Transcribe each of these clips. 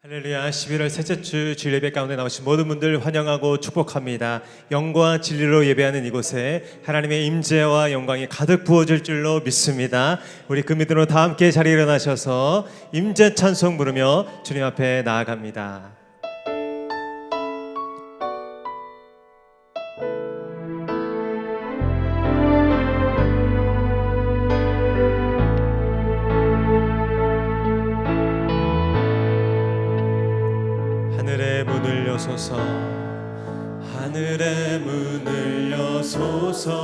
할렐루야. 11월 셋째 주 주일 예배 가운데 나오신 모든 분들 환영하고 축복합니다. 영과 진리로 예배하는 이곳에 하나님의 임재와 영광이 가득 부어질 줄로 믿습니다. 우리 그 믿음으로 다 함께 자리에 일어나셔서 임재 찬송 부르며 주님 앞에 나아갑니다. 하늘의 문을 여소서, 하늘의 문을 여소서,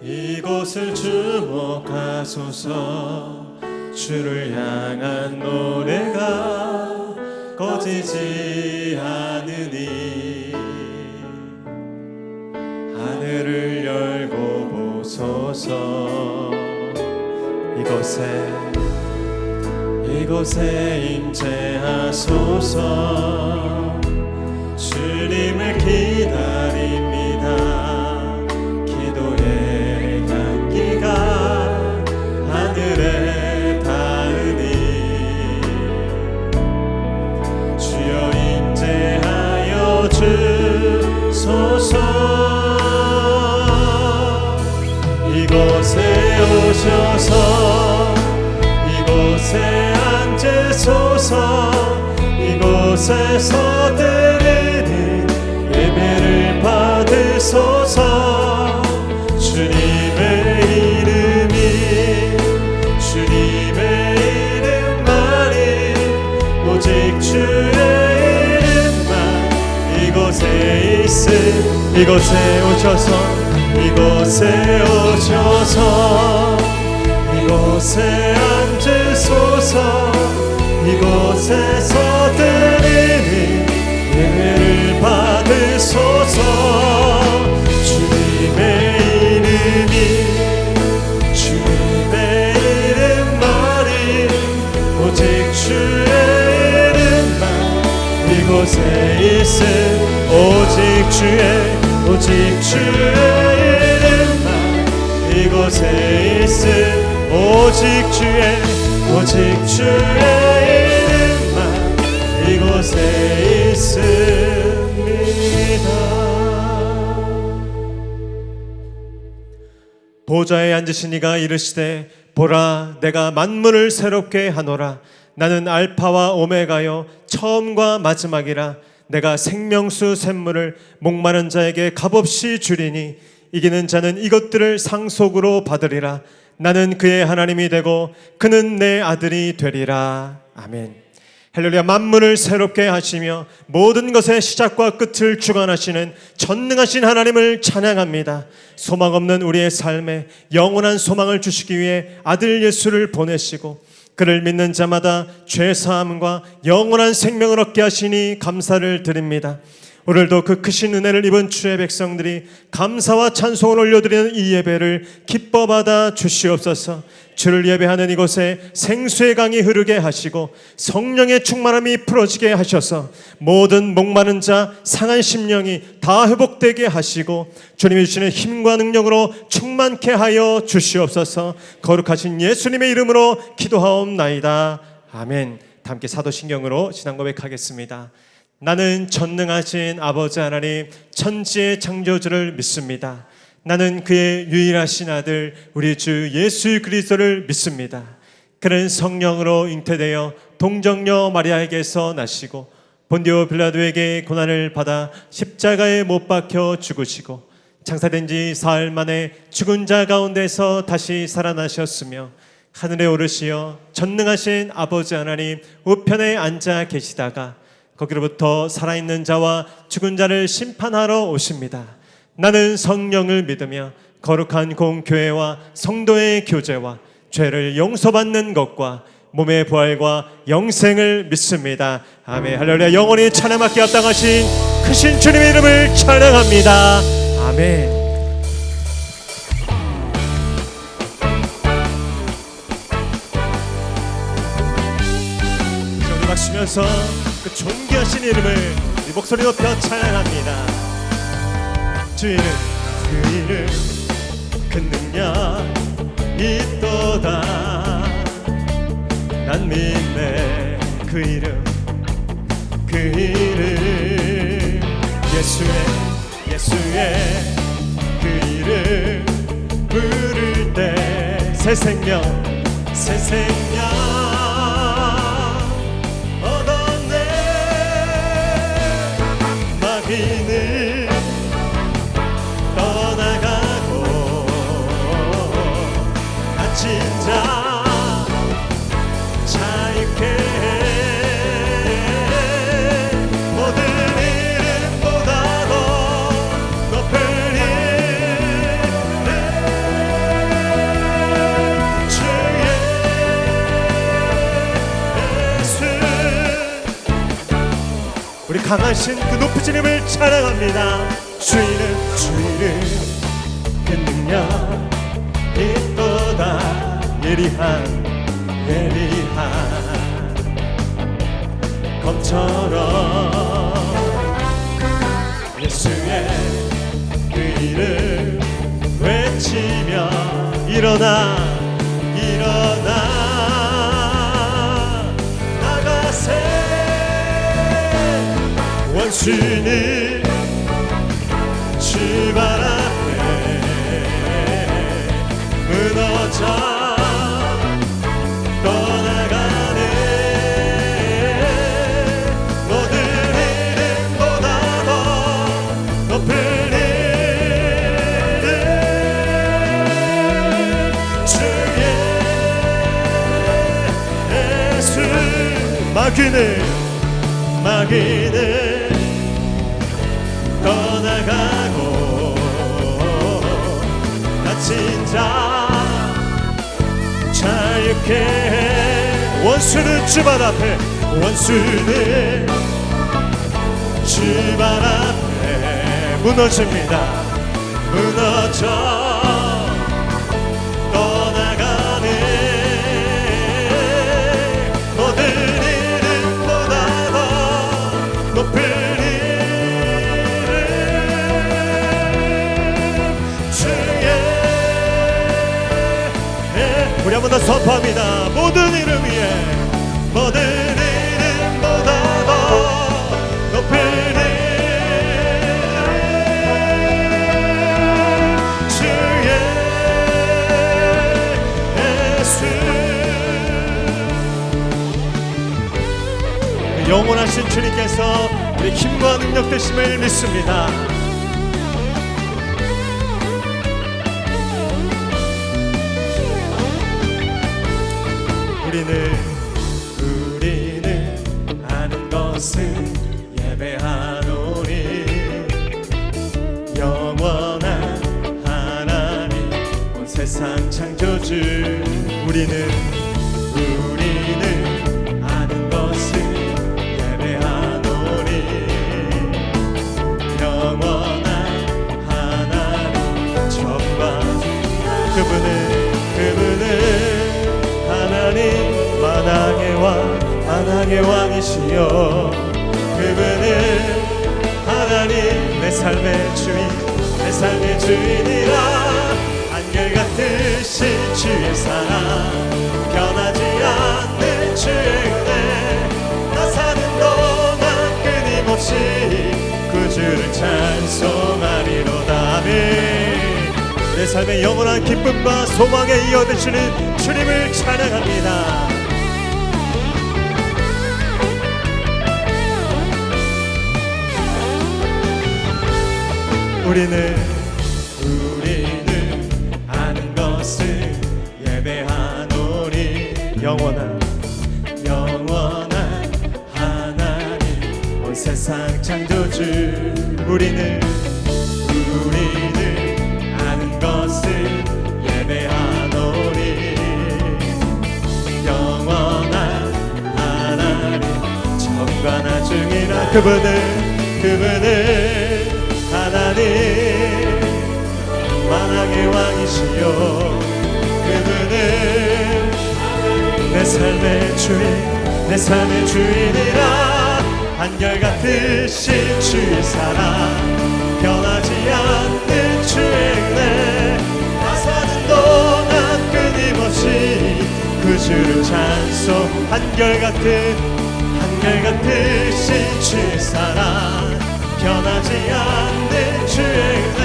이곳을 주목하소서. 주를 향한 노래가 꺼지지 않으니 하늘을 열고 보소서. 이곳에 임재하소서. 주님을 기다립니다. 기도의 향기가 하늘에 닿으니 주여 임재하여 주소서. 이곳에 오셔서 이곳에 앉으소서. 이곳에서 드리는 예배를 받으소서. 주님의 이름만이 오직 주의 이름만 이곳에 이곳에 오셔서 이곳에 앉으소서. 이곳에서 드리는 예배를 받으소서. 주님의 이름만이 오직 주의 이름만 이곳에 있음. 오직 주의 이름만 이곳에 있음. 오직 주의 이름만 이곳에 있습니다. 보좌에 앉으신 이가 이르시되 보라, 내가 만물을 새롭게 하노라. 나는 알파와 오메가요 처음과 마지막이라. 내가 생명수 샘물을 목마른 자에게 값없이 주리니 이기는 자는 이것들을 상속으로 받으리라. 나는 그의 하나님이 되고 그는 내 아들이 되리라. 아멘. 할렐루야. 만물을 새롭게 하시며 모든 것의 시작과 끝을 주관하시는 전능하신 하나님을 찬양합니다. 소망 없는 우리의 삶에 영원한 소망을 주시기 위해 아들 예수를 보내시고 그를 믿는 자마다 죄사함과 영원한 생명을 얻게 하시니 감사를 드립니다. 오늘도 그 크신 은혜를 입은 주의 백성들이 감사와 찬송을 올려드리는 이 예배를 기뻐 받아 주시옵소서. 주를 예배하는 이곳에 생수의 강이 흐르게 하시고 성령의 충만함이 풀어지게 하셔서 모든 목마른 자, 상한 심령이 다 회복되게 하시고 주님이 주시는 힘과 능력으로 충만케 하여 주시옵소서. 거룩하신 예수님의 이름으로 기도하옵나이다. 아멘. 다 함께 사도신경으로 신앙 고백하겠습니다. 나는 전능하신 아버지 하나님 천지의 창조주를 믿습니다. 나는 그의 유일하신 아들 우리 주 예수 그리스도를 믿습니다. 그는 성령으로 잉태되어 동정녀 마리아에게서 나시고 본디오 빌라도에게 고난을 받아 십자가에 못 박혀 죽으시고 장사된 지 사흘 만에 죽은 자 가운데서 다시 살아나셨으며 하늘에 오르시어 전능하신 아버지 하나님 우편에 앉아 계시다가 거기로부터 살아있는 자와 죽은 자를 심판하러 오십니다. 나는 성령을 믿으며 거룩한 공교회와 성도의 교제와 죄를 용서받는 것과 몸의 부활과 영생을 믿습니다. 아멘. 할렐루야. 영원히 찬양받기 합당하신 크신 주님의 이름을 찬양합니다. 아멘. 우리 박수면서 그 존귀하신 이름을 우리 목소리 높여 찬양합니다. 주 이름 그 능력 있도다. 난 믿네 그 이름 그 이름 예수의 그 이름 부를 때 새 생명 얻었네. 마귀는 떠나가고 갇힌 자 자유케 해. 모든 이름보다 더 높은 이름 주 예수. 우리 강하신 그 높으신 이름을 찬양합니다. 주 이름 그 능력 있도다. 예리한 검처럼 예수의 그 이름 외치며 일어나 나가세. 원수는 주 발 앞에 무너져 마귀는 떠나가고 갇힌 자 자유케 해. 원수는 주발 앞에 주발 앞에 무너집니다. 무너져 높은 이름 주의. 우리 한 번 더 선포합니다. 모든 이름 위에 모든 이름보다 더 높은 이름 주 예수. 영원하신 주님께서 우리 힘과 능력 되심을 믿습니다. 우리는 아는 것은 예배하노니 영원한 하나님 온 세상 창조주. 우리는 아는 것은 그분은 만왕의 왕이시여. 그분은 하나님 내 삶의 주인이라. 한결같으신 주의 사랑 변하지 않는 주의 은혜. 나 사는 동안 끊임없이 구주를 찬송하리로다. 아멘. 내 삶의 영원한 기쁨과 소망에 이어드시는 주님을 찬양합니다. 우리는 아는 것은 예배하노니 영원한 하나님 온 세상 창조주. 우리는 아는 것은 예배하노니 영원한 하나님 처음과 나중이라. 그분은 하나님 만왕의 왕이시여. 그분은 내 삶의 주인이라. 한결같으신 주의 사랑 변하지 않는 주의 은혜. 나 사는 동안 끊임없이 그 주를 찬송. 한결같으신 주의 사랑 변하지 않는 주의 은혜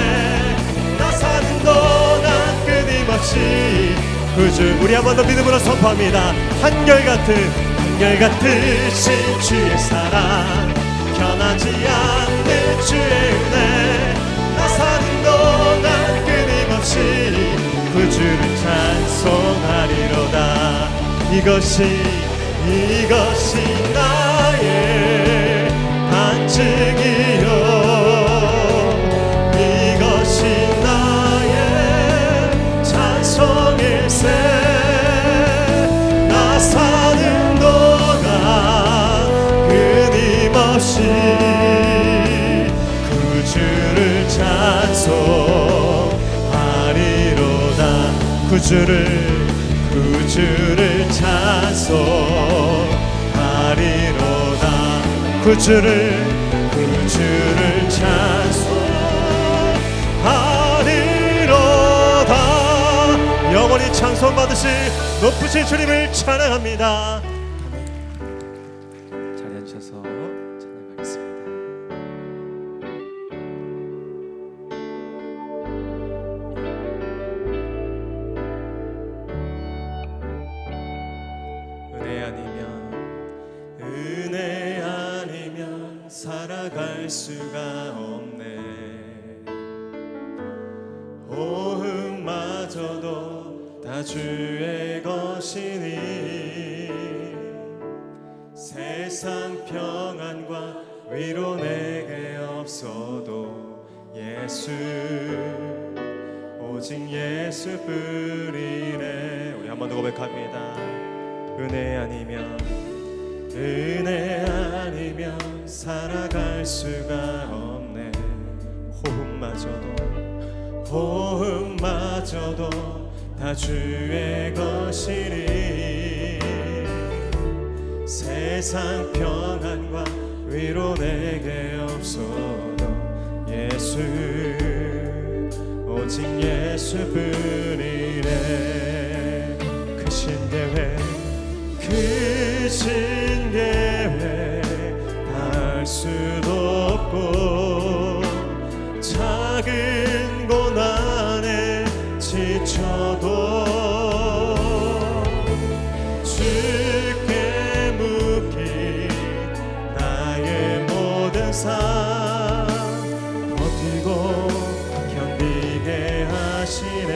나 사는 동안 끊임없이 구주 우리 한 번 더 믿음으로 선포합니다. 한결같으신 주의 사랑 변하지 않는 주의 은혜 나 사는 동안 끊임없이 구주를 찬송하리로다. 이것이 나의 반증이요 이것이 나의 찬송일세 나 사는 동안 끊임없이 구주를 찬송하리로다. 구주를 찬송하리로다. 구주를 찬송하리로다. 영원히 찬송받으실 높으신 주님을 찬양합니다. 자리에 앉으셔서 찬양하겠습니다. 은혜 아니면 살아갈 수가 없네. 호흡마저도 다 주의 것이니 세상 평안과 위로 내게 없어도 오직 예수뿐이네. 우리 한 번 더 고백합니다. 은혜 아니면 살아갈 수가 없네. 호흡마저도 다 주의 것이니 세상 평안과 위로 내게 없어도 오직 예수뿐이네. 크신 계획 닿을 수도 없고 작은 고난에 지쳐도 주께 묶인 나의 모든 삶 버티고 견디게 하시네.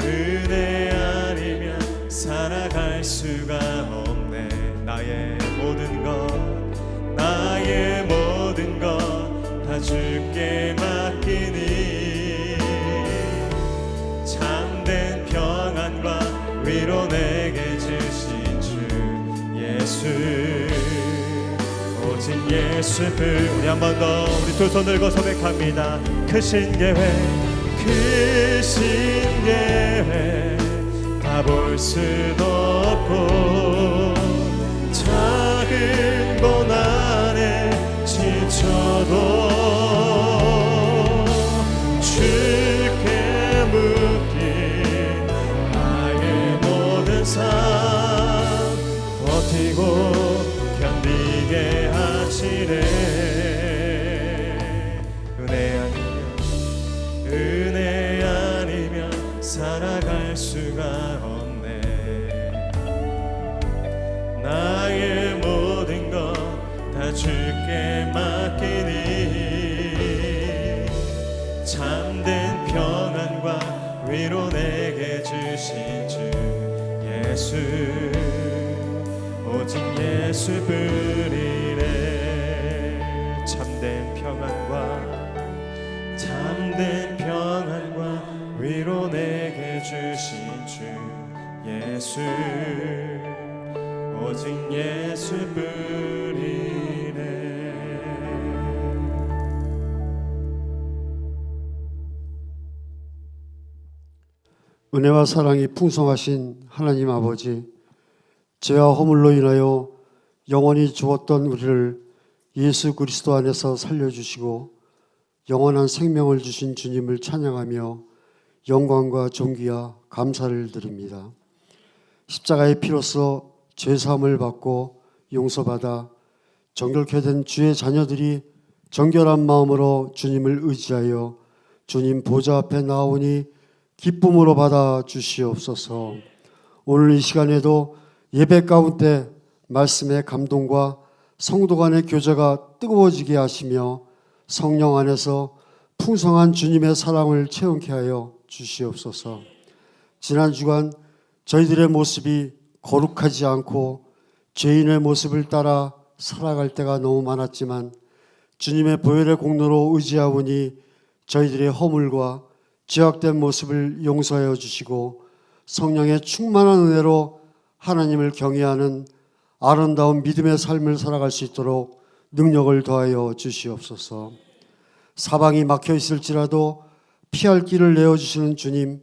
은혜 아니면 살아갈 수가 없네. 나의 모든 것 다 주께 맡기니 참된 평안과 위로 내게 주신 주 오직 예수뿐. 우리 한 번 더 우리 두 손 들고 고백합니다. 크신 계획 다 볼 수도 없고 작은 고난에 지쳐도 주께 묶인 나의 모든 삶 버티고 견디게 하시네. 은혜 아니면 살아갈 수가 없네. 나의 모든 것 다 주께 맡기니 참된 평안과 위로 내게 주신 주 오직 예수뿐이네. 참된 평안과 위로 내게 주신 주 오직 예수뿐이네. 은혜와 사랑이 풍성하신 하나님 아버지, 죄와 허물로 인하여 영원히 죽었던 우리를 예수 그리스도 안에서 살려주시고 영원한 생명을 주신 주님을 찬양하며 영광과 존귀와 감사를 드립니다. 십자가의 피로써 죄사함을 받고 용서받아 정결케 된 주의 자녀들이 정결한 마음으로 주님을 의지하여 주님 보좌 앞에 나오니 기쁨으로 받아 주시옵소서. 오늘 이 시간에도 예배 가운데 말씀의 감동과 성도 간의 교제가 뜨거워지게 하시며 성령 안에서 풍성한 주님의 사랑을 체험케 하여 주시옵소서. 지난 주간 저희들의 모습이 거룩하지 않고 죄인의 모습을 따라 살아갈 때가 너무 많았지만 주님의 보혈의 공로로 의지하오니 저희들의 허물과 죄악된 모습을 용서하여 주시고 성령의 충만한 은혜로 하나님을 경외하는 아름다운 믿음의 삶을 살아갈 수 있도록 능력을 더하여 주시옵소서. 사방이 막혀 있을지라도 피할 길을 내어주시는 주님,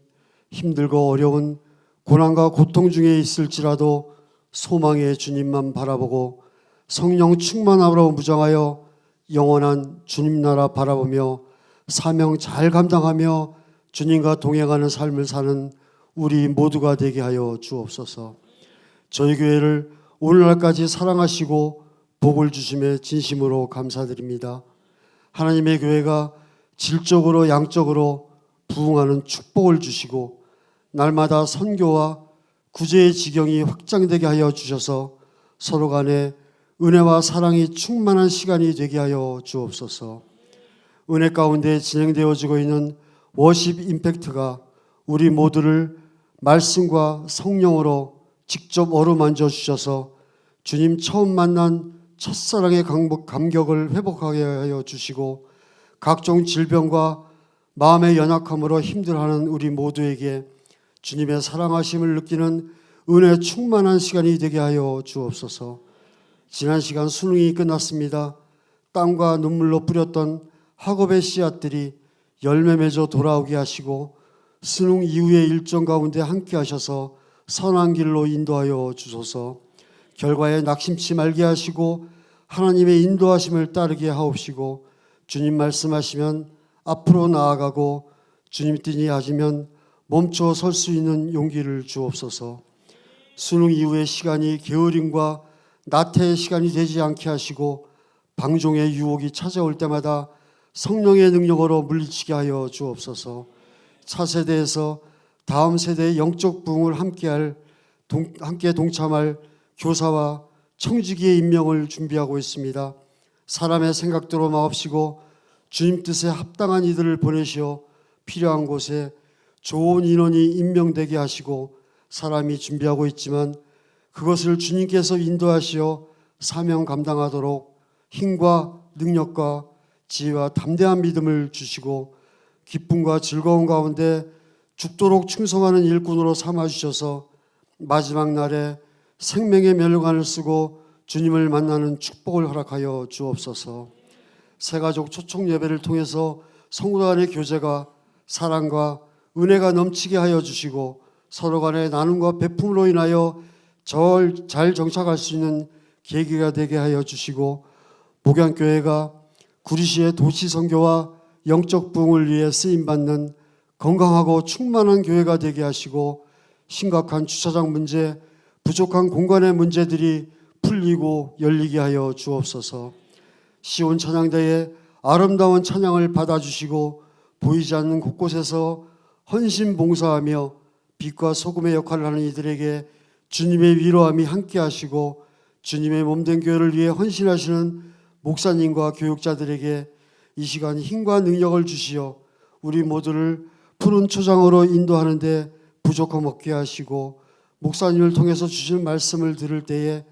힘들고 어려운 고난과 고통 중에 있을지라도 소망의 주님만 바라보고 성령 충만함으로 무장하여 영원한 주님 나라 바라보며 사명 잘 감당하며 주님과 동행하는 삶을 사는 우리 모두가 되게 하여 주옵소서. 저희 교회를 오늘날까지 사랑하시고 복을 주심에 진심으로 감사드립니다. 하나님의 교회가 질적으로 양적으로 부흥하는 축복을 주시고 날마다 선교와 구제의 지경이 확장되게 하여 주셔서 서로 간에 은혜와 사랑이 충만한 시간이 되게 하여 주옵소서. 은혜 가운데 진행되어지고 있는 워십 임팩트가 우리 모두를 말씀과 성령으로 직접 어루만져 주셔서 주님 처음 만난 첫사랑의 감격을 회복하게 하여 주시고 각종 질병과 마음의 연약함으로 힘들어하는 우리 모두에게 주님의 사랑하심을 느끼는 은혜 충만한 시간이 되게 하여 주옵소서. 지난 시간 수능이 끝났습니다. 땀과 눈물로 뿌렸던 학업의 씨앗들이 열매 맺어 돌아오게 하시고 수능 이후의 일정 가운데 함께 하셔서 선한 길로 인도하여 주소서. 결과에 낙심치 말게 하시고 하나님의 인도하심을 따르게 하옵시고 주님 말씀하시면 앞으로 나아가고 주님 뜻이 하시면 멈춰 설 수 있는 용기를 주옵소서. 수능 이후의 시간이 게으름과 나태의 시간이 되지 않게 하시고 방종의 유혹이 찾아올 때마다 성령의 능력으로 물리치게 하여 주옵소서. 차세대에서 다음 세대의 영적 부흥을 함께 동참할 교사와 청지기의 임명을 준비하고 있습니다. 사람의 생각대로 마옵시고 주님 뜻에 합당한 이들을 보내시어 필요한 곳에 좋은 인원이 임명되게 하시고 사람이 준비하고 있지만 그것을 주님께서 인도하시어 사명 감당하도록 힘과 능력과 지혜와 담대한 믿음을 주시고 기쁨과 즐거움 가운데 죽도록 충성하는 일꾼으로 삼아주셔서 마지막 날에 생명의 멸관을 쓰고 주님을 만나는 축복을 허락하여 주옵소서. 새가족 초청 예배를 통해서 성도 간의 교제가 사랑과 은혜가 넘치게 하여 주시고 서로 간의 나눔과 베품으로 인하여 잘 정착할 수 있는 계기가 되게 하여 주시고 목양교회가 구리시의 도시 선교와 영적 부흥을 위해 쓰임받는 건강하고 충만한 교회가 되게 하시고 심각한 주차장 문제, 부족한 공간의 문제들이 풀리고 열리게 하여 주옵소서. 시온 찬양대에 아름다운 찬양을 받아주시고 보이지 않는 곳곳에서 헌신 봉사하며 빛과 소금의 역할을 하는 이들에게 주님의 위로함이 함께 하시고 주님의 몸된 교회를 위해 헌신하시는 목사님과 교육자들에게 이 시간 힘과 능력을 주시어 우리 모두를 푸른 초장으로 인도하는 데 부족함 없게 하시고 목사님을 통해서 주실 말씀을 들을 때에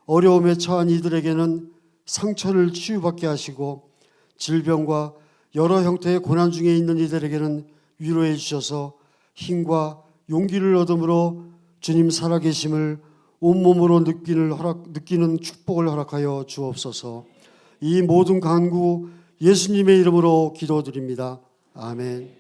어려움에 처한 이들에게는 상처를 치유받게 하시고 질병과 여러 형태의 고난 중에 있는 이들에게는 위로해 주셔서 힘과 용기를 얻음으로 주님 살아계심을 온몸으로 느끼는 축복을 허락하여 주옵소서. 이 모든 간구 예수님의 이름으로 기도드립니다. 아멘.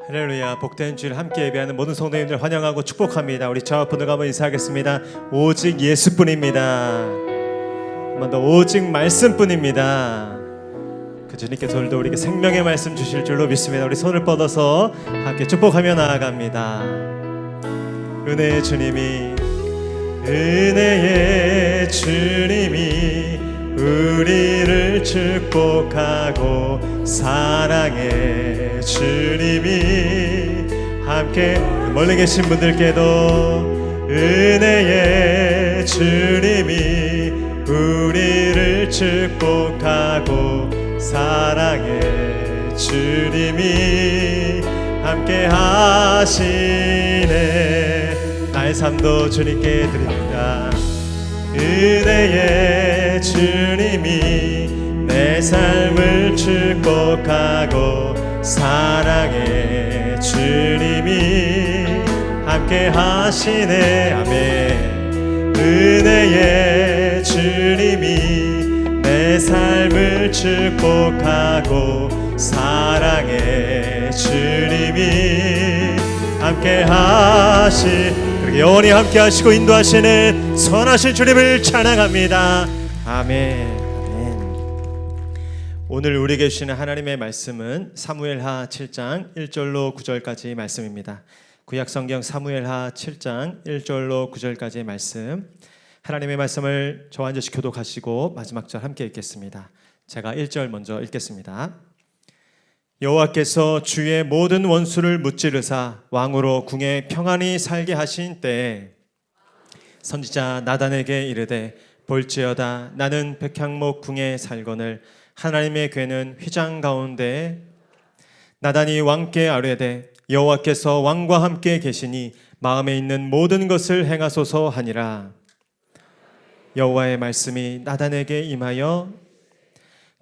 할렐루야. 복된 주일 함께 예배하는 모든 성도님들 환영하고 축복합니다. 우리 좌우분들 한번 인사하겠습니다. 오직 예수뿐입니다. 한 번 더 오직 말씀뿐입니다. 그 주님께서 오늘도 우리에게 생명의 말씀 주실 줄로 믿습니다. 우리 손을 뻗어서 함께 축복하며 나아갑니다. 은혜의 주님이 우리를 축복하고 사랑의 주님이 함께 멀리 계신 분들께도 은혜의 주님이 우리를 축복하고 사랑의 주님이 함께 하시네. 나의 삶도 주님께 드립니다. 은혜의 주님이 내 삶을 축복하고 사랑의 주님이 함께 하시네. 아멘. 은혜의 주님이 내 삶을 축복하고 사랑의 주님이 함께 그렇게 영원히 함께 하시고 인도하시는 선하신 주님을 찬양합니다. 아멘. 오늘 우리에게 주시는 하나님의 말씀은 사무엘하 7장 1절로 9절까지 말씀입니다. 구약성경 사무엘하 7장 1절로 9절까지의 말씀, 하나님의 말씀을 저와 앉으시 교독하시고 마지막 절 함께 읽겠습니다. 제가 1절 먼저 읽겠습니다. 여호와께서 주의 모든 원수를 무찌르사 왕으로 궁에 평안히 살게 하신 때에 선지자 나단에게 이르되 볼지어다 나는 백향목 궁에 살거늘 하나님의 궤는 휘장 가운데. 나단이 왕께 아뢰되 여호와께서 왕과 함께 계시니 마음에 있는 모든 것을 행하소서 하니라. 여호와의 말씀이 나단에게 임하여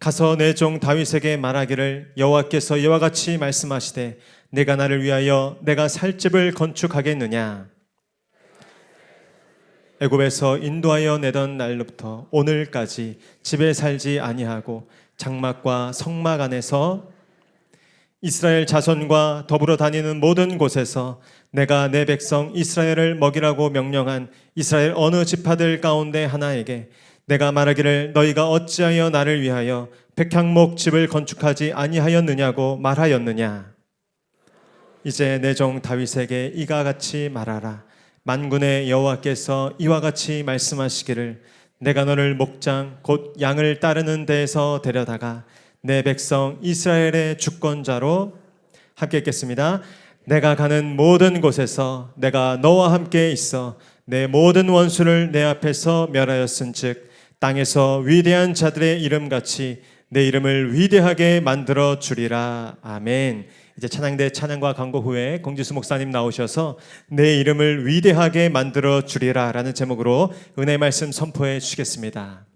가서 내 종 다윗에게 말하기를 여호와께서 이와 같이 말씀하시되 내가 나를 위하여 내가 살 집을 건축하겠느냐. 애굽에서 인도하여 내던 날로부터 오늘까지 집에 살지 아니하고 장막과 성막 안에서 이스라엘 자손과 더불어 다니는 모든 곳에서 내가 내 백성 이스라엘을 먹이라고 명령한 이스라엘 어느 지파들 가운데 하나에게 내가 말하기를 너희가 어찌하여 나를 위하여 백향목 집을 건축하지 아니하였느냐고 말하였느냐. 이제 내 종 다윗에게 이와 같이 말하라. 만군의 여호와께서 이와 같이 말씀하시기를 내가 너를 목장 곧 양을 따르는 데에서 데려다가 내 백성 이스라엘의 주권자로, 함께 읽겠습니다. 내가 가는 모든 곳에서 내가 너와 함께 있어 내 모든 원수를 내 앞에서 멸하였은즉 땅에서 위대한 자들의 이름같이 내 이름을 위대하게 만들어 주리라. 아멘. 이제 찬양대 찬양과 광고 후에 공지수 목사님 나오셔서 내 이름을 위대하게 만들어 주리라 라는 제목으로 은혜 말씀 선포해 주시겠습니다.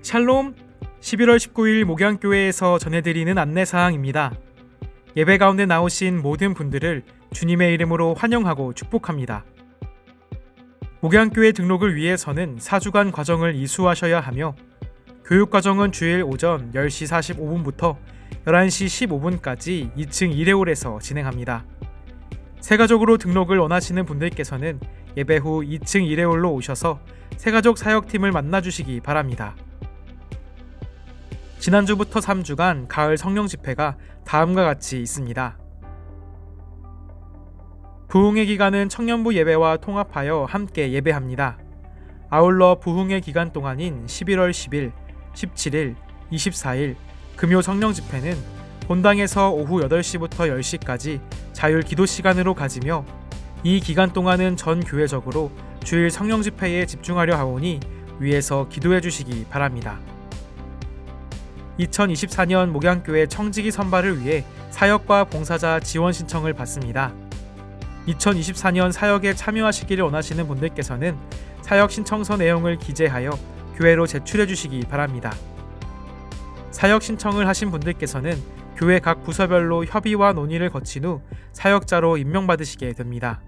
샬롬, 11월 19일 목양교회에서 전해드리는 안내사항입니다. 예배 가운데 나오신 모든 분들을 주님의 이름으로 환영하고 축복합니다. 목양교회 등록을 위해서는 4주간 과정을 이수하셔야 하며 교육과정은 주일 오전 10시 45분부터 11시 15분까지 2층 1회홀에서 진행합니다. 새가족으로 등록을 원하시는 분들께서는 예배 후 2층 1회홀로 오셔서 새가족 사역팀을 만나주시기 바랍니다. 지난주부터 3주간 가을 성령 집회가 다음과 같이 있습니다. 부흥의 기간은 청년부 예배와 통합하여 함께 예배합니다. 아울러 부흥의 기간 동안인 11월 10일, 17일, 24일 금요 성령 집회는 본당에서 오후 8시부터 10시까지 자율 기도 시간으로 가지며 이 기간 동안은 전 교회적으로 주일 성령 집회에 집중하려 하오니 위에서 기도해 주시기 바랍니다. 2024년 목양교회 청지기 선발을 위해 사역과 봉사자 지원 신청을 받습니다. 2024년 사역에 참여하시기를 원하시는 분들께서는 사역 신청서 내용을 기재하여 교회로 제출해 주시기 바랍니다. 사역 신청을 하신 분들께서는 교회 각 부서별로 협의와 논의를 거친 후 사역자로 임명받으시게 됩니다.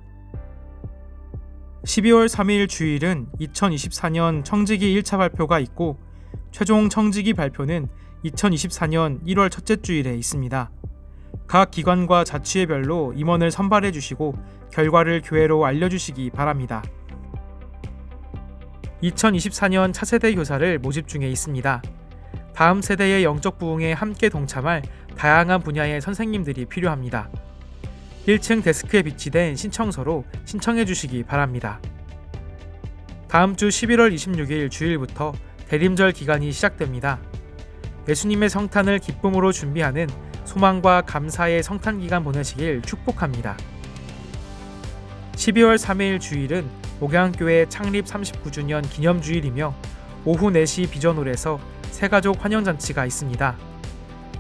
12월 3일 주일은 2024년 청지기 1차 발표가 있고 최종 청지기 발표는 2024년 1월 첫째 주일에 있습니다. 각 기관과 자치회별로 임원을 선발해 주시고 결과를 교회로 알려주시기 바랍니다. 2024년 차세대 교사를 모집 중에 있습니다. 다음 세대의 영적 부흥에 함께 동참할 다양한 분야의 선생님들이 필요합니다. 1층 데스크에 비치된 신청서로 신청해 주시기 바랍니다. 다음 주 11월 26일 주일부터 대림절 기간이 시작됩니다. 예수님의 성탄을 기쁨으로 준비하는 소망과 감사의 성탄 기간 보내시길 축복합니다. 12월 3일 주일은 목양교회 창립 39주년 기념주일이며 오후 4시 비전홀에서 새가족 환영잔치가 있습니다.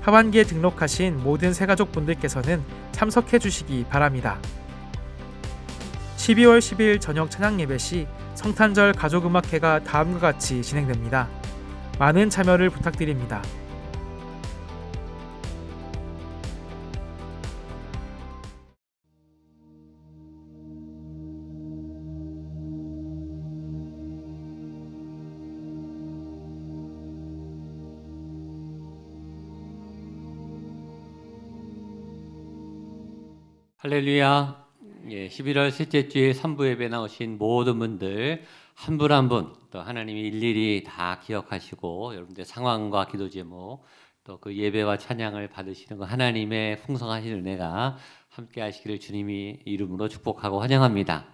하반기에 등록하신 모든 새가족 분들께서는 참석해 주시기 바랍니다. 12월 10일 저녁 찬양 예배 시 성탄절 가족음악회가 다음과 같이 진행됩니다. 많은 참여를 부탁드립니다. 할렐루야. 11월 셋째 주에 3부 예배 나오신 모든 분들 한 분 한 분 또 하나님이 일일이 다 기억하시고 여러분들 상황과 기도 제목 또 그 예배와 찬양을 받으시는 거 하나님의 풍성하신 은혜가 함께 하시기를 주님이 이름으로 축복하고 환영합니다.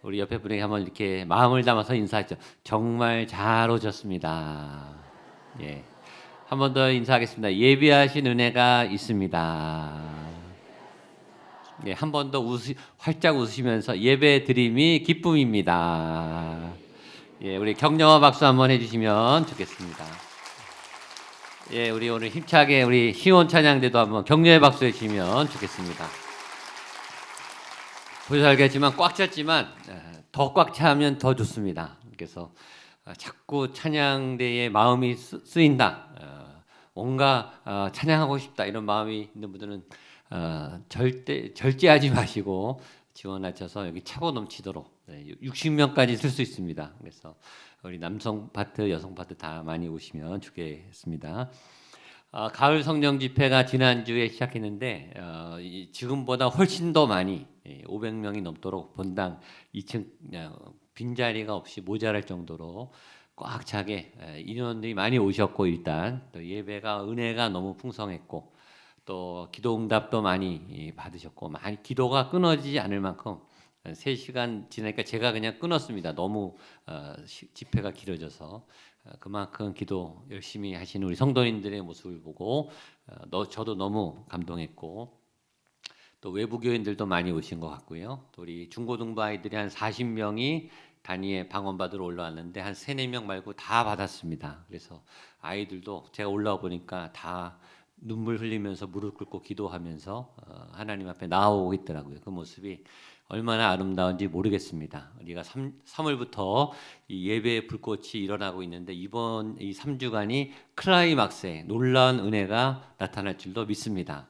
우리 옆에 분에게 한번 이렇게 마음을 담아서 인사하죠. 정말 잘 오셨습니다. 예. 한 번 더 인사하겠습니다. 예비하신 은혜가 있습니다. 네, 한 번 더 활짝 웃으시면서 예배 드림이 기쁨입니다. 예, 우리 격려와 박수 한번 해주시면 좋겠습니다. 예, 우리 오늘 힘차게 우리 시온 찬양대도 한번 격려의 박수 해주시면 좋겠습니다. 보셔서 알겠지만 꽉 찼지만 더 꽉 차면 더 좋습니다. 그래서 자꾸 찬양대에 마음이 쓰인다. 뭔가 찬양하고 싶다 이런 마음이 있는 분들은 절제하지 마시고 지원하셔서 여기 차고 넘치도록 60명까지 쓸 수 있습니다. 그래서 우리 남성 파트, 여성 파트 다 많이 오시면 좋겠습니다. 가을 성령 집회가 지난주에 시작했는데 지금보다 훨씬 더 많이 500명이 넘도록 본당 2층 빈자리가 없이 모자랄 정도로 꽉 차게 인원들이 많이 오셨고 일단 또 예배가 은혜가 너무 풍성했고 또 기도 응답도 많이 받으셨고 많이 기도가 끊어지지 않을 만큼 3시간 지나니까 제가 그냥 끊었습니다. 너무 집회가 길어져서 그만큼 기도 열심히 하시는 우리 성도님들의 모습을 보고 저도 너무 감동했고 또 외부 교인들도 많이 오신 것 같고요. 또 우리 중고등부 아이들이 한 40명이 단위에 방언받으러 올라왔는데 한 3, 4명 말고 다 받았습니다. 그래서 아이들도 제가 올라와 보니까 다 눈물 흘리면서 무릎 꿇고 기도하면서 하나님 앞에 나오고 있더라고요. 그 모습이 얼마나 아름다운지 모르겠습니다. 우리가 3월부터 이 예배의 불꽃이 일어나고 있는데 이번 이 3주간이 클라이막스에 놀라운 은혜가 나타날 줄도 믿습니다.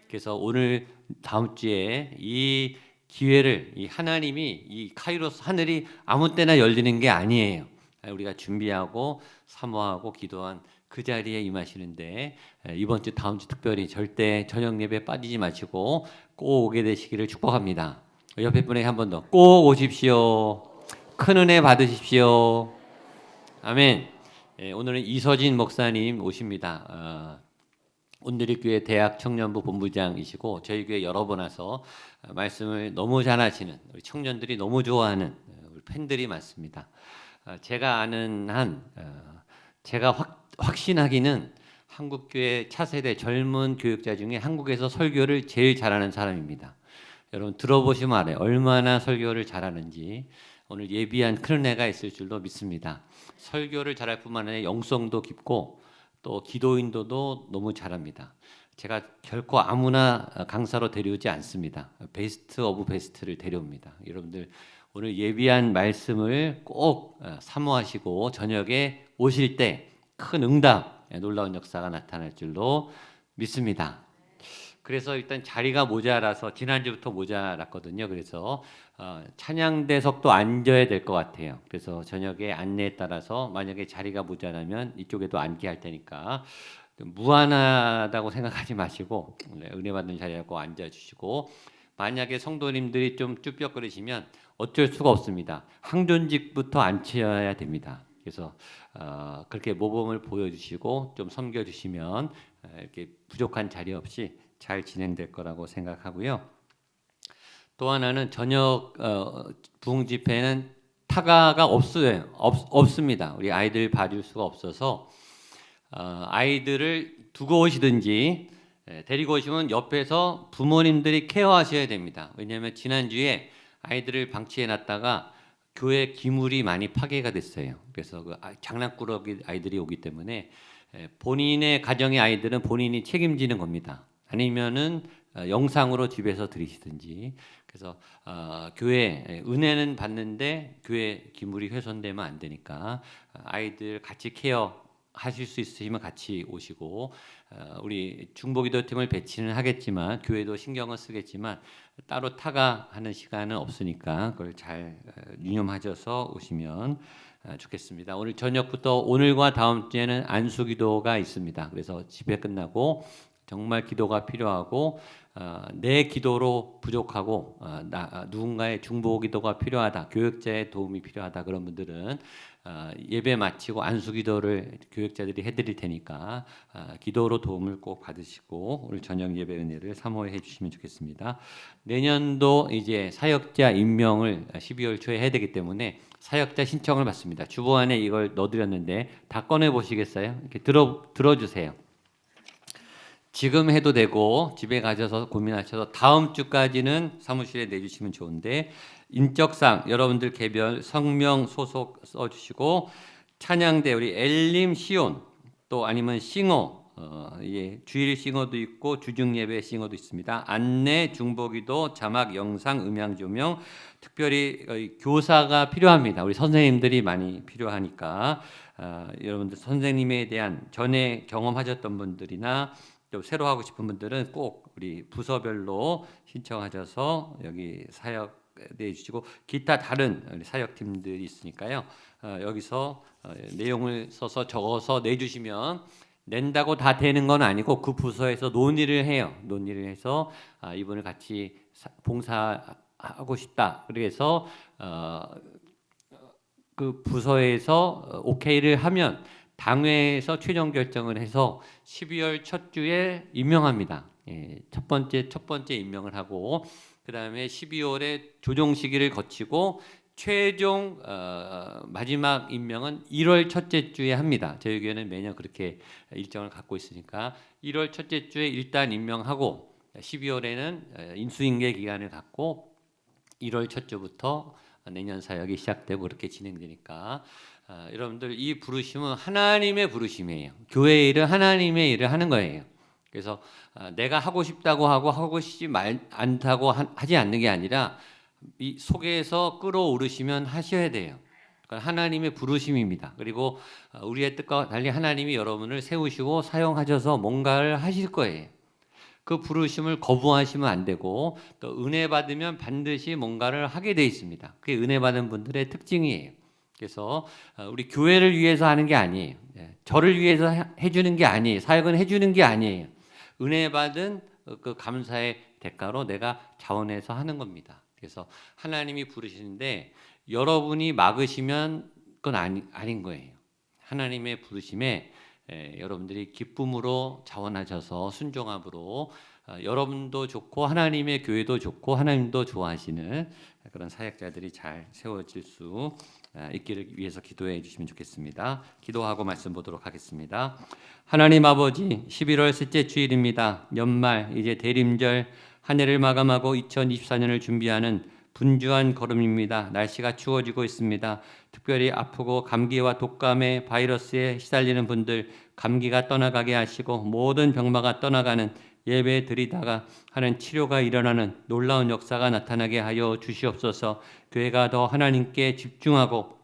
그래서 오늘 다음 주에 이 기회를 이 하나님이 이 카이로스 하늘이 아무 때나 열리는 게 아니에요. 우리가 준비하고 사모하고 기도한 그 자리에 임하시는데 이번 주 다음 주 특별히 절대 저녁 예배 빠지지 마시고 꼭 오게 되시기를 축복합니다. 옆에 분에게 한 번 더 꼭 오십시오. 큰 은혜 받으십시오. 아멘. 오늘은 이서진 목사님 오십니다. 온누리교회 대학 청년부 본부장이시고 저희 교회 여러 번 와서 말씀을 너무 잘하시는 우리 청년들이 너무 좋아하는 우리 팬들이 많습니다. 제가 아는 한 제가 확신하기는 한국교회 차세대 젊은 교육자 중에 한국에서 설교를 제일 잘하는 사람입니다. 여러분 들어보시면 알아요. 얼마나 설교를 잘하는지. 오늘 예비한 큰 은혜가 있을 줄도 믿습니다. 설교를 잘할 뿐만 아니라 영성도 깊고 또 기도인도도 너무 잘합니다. 제가 결코 아무나 강사로 데려오지 않습니다. 베스트 오브 베스트를 데려옵니다. 여러분들 오늘 예비한 말씀을 꼭 사모하시고 저녁에 오실 때 큰 응답, 놀라운 역사가 나타날 줄로 믿습니다. 그래서 일단 자리가 모자라서 지난주부터 모자랐거든요. 그래서 찬양대석도 앉아야 될 것 같아요. 그래서 저녁에 안내에 따라서 만약에 자리가 모자라면 이쪽에도 앉게 할 테니까 무한하다고 생각하지 마시고 은혜 받는 자리에 꼭 앉아주시고 만약에 성도님들이 좀 쭈뼛거리시면 어쩔 수가 없습니다. 항존직부터 앉혀야 됩니다. 그래서 그렇게 모범을 보여주시고 좀 섬겨주시면 이렇게 부족한 자리 없이 잘 진행될 거라고 생각하고요. 또 하나는 저녁 부흥 집회는 타가가 없습니다. 우리 아이들 봐줄 수가 없어서 아이들을 두고 오시든지 데리고 오시면 옆에서 부모님들이 케어하셔야 됩니다. 왜냐하면 지난주에 아이들을 방치해 놨다가 교회 기물이 많이 파괴가 됐어요. 그래서 그 장난꾸러기 아이들이 오기 때문에 본인의 가정의 아이들은 본인이 책임지는 겁니다. 아니면은 영상으로 집에서 들으시든지. 그래서 교회 은혜는 받는데 교회 기물이 훼손되면 안 되니까 아이들 같이 케어 하실 수 있으시면 같이 오시고 우리 중보기도팀을 배치는 하겠지만 교회도 신경을 쓰겠지만 따로 타가하는 시간은 없으니까 그걸 잘 유념하셔서 오시면 좋겠습니다. 오늘 저녁부터 오늘과 다음 주에는 안수기도가 있습니다. 그래서 집회 끝나고 정말 기도가 필요하고 내 기도로 부족하고 누군가의 중보기도가 필요하다, 교육자의 도움이 필요하다 그런 분들은 예배 마치고 안수기도를 교육자들이 해드릴 테니까 기도로 도움을 꼭 받으시고 오늘 저녁 예배 은혜를 사모해 주시면 좋겠습니다. 내년도 이제 사역자 임명을 12월 초에 해야 되기 때문에 사역자 신청을 받습니다. 주보안에 이걸 넣어드렸는데 다 꺼내 보시겠어요? 이렇게 들어주세요. 지금 해도 되고 집에 가셔서 고민하셔서 다음 주까지는 사무실에 내주시면 좋은데 인적사항 여러분들 개별 성명 소속 써주시고 찬양대 우리 엘림 시온 또 아니면 싱어 주일 싱어도 있고 주중 예배 싱어도 있습니다. 안내 중보기도 자막 영상 음향 조명 특별히 교사가 필요합니다. 우리 선생님들이 많이 필요하니까 여러분들 선생님에 대한 전에 경험하셨던 분들이나 또 새로 하고 싶은 분들은 꼭 우리 부서별로 신청하셔서 여기 사역 내주시고 기타 다른 사역팀들이 있으니까요. 여기서 내용을 써서 적어서 내주시면 낸다고 다 되는 건 아니고 그 부서에서 논의를 해요. 논의를 해서 이분을 같이 봉사하고 싶다. 그래서 그 부서에서 오케이를 하면 당회에서 최종 결정을 해서 12월 첫 주에 임명합니다. 첫 번째 임명을 하고 그 다음에 12월에 조정 시기를 거치고 최종 마지막 임명은 1월 첫째 주에 합니다. 저희 교회는 매년 그렇게 일정을 갖고 있으니까 1월 첫째 주에 일단 임명하고 12월에는 인수인계 기간을 갖고 1월 첫 주부터 내년 사역이 시작되고 그렇게 진행되니까 여러분들 이 부르심은 하나님의 부르심이에요. 교회 일은 하나님의 일을 하는 거예요. 그래서 내가 하고 싶다고 하고 하고 싶지 않다고 하지 않는 게 아니라 이 속에서 끌어오르시면 하셔야 돼요. 그러니까 하나님의 부르심입니다. 그리고 우리의 뜻과 달리 하나님이 여러분을 세우시고 사용하셔서 뭔가를 하실 거예요. 그 부르심을 거부하시면 안 되고 또 은혜 받으면 반드시 뭔가를 하게 돼 있습니다. 그게 은혜 받은 분들의 특징이에요. 그래서 우리 교회를 위해서 하는 게 아니에요. 저를 위해서 해주는 게 아니에요. 사역은 해주는 게 아니에요. 은혜 받은 그 감사의 대가로 내가 자원해서 하는 겁니다. 그래서 하나님이 부르시는데 여러분이 막으시면 그건 아닌 거예요. 하나님의 부르심에 여러분들이 기쁨으로 자원하셔서 순종함으로 여러분도 좋고 하나님의 교회도 좋고 하나님도 좋아하시는 그런 사역자들이 잘 세워질 수 있기를 위해서 기도해 주시면 좋겠습니다. 기도하고 말씀 보도록 하겠습니다. 하나님 아버지, 11월 셋째 주일입니다. 연말 이제 대림절 한 해를 마감하고 2024년을 준비하는 분주한 걸음입니다. 날씨가 추워지고 있습니다. 특별히 아프고 감기와 독감의 바이러스에 시달리는 분들 감기가 떠나가게 하시고 모든 병마가 떠나가는 예배 드리다가 하는 치료가 일어나는 놀라운 역사가 나타나게 하여 주시옵소서. 교회가 더 하나님께 집중하고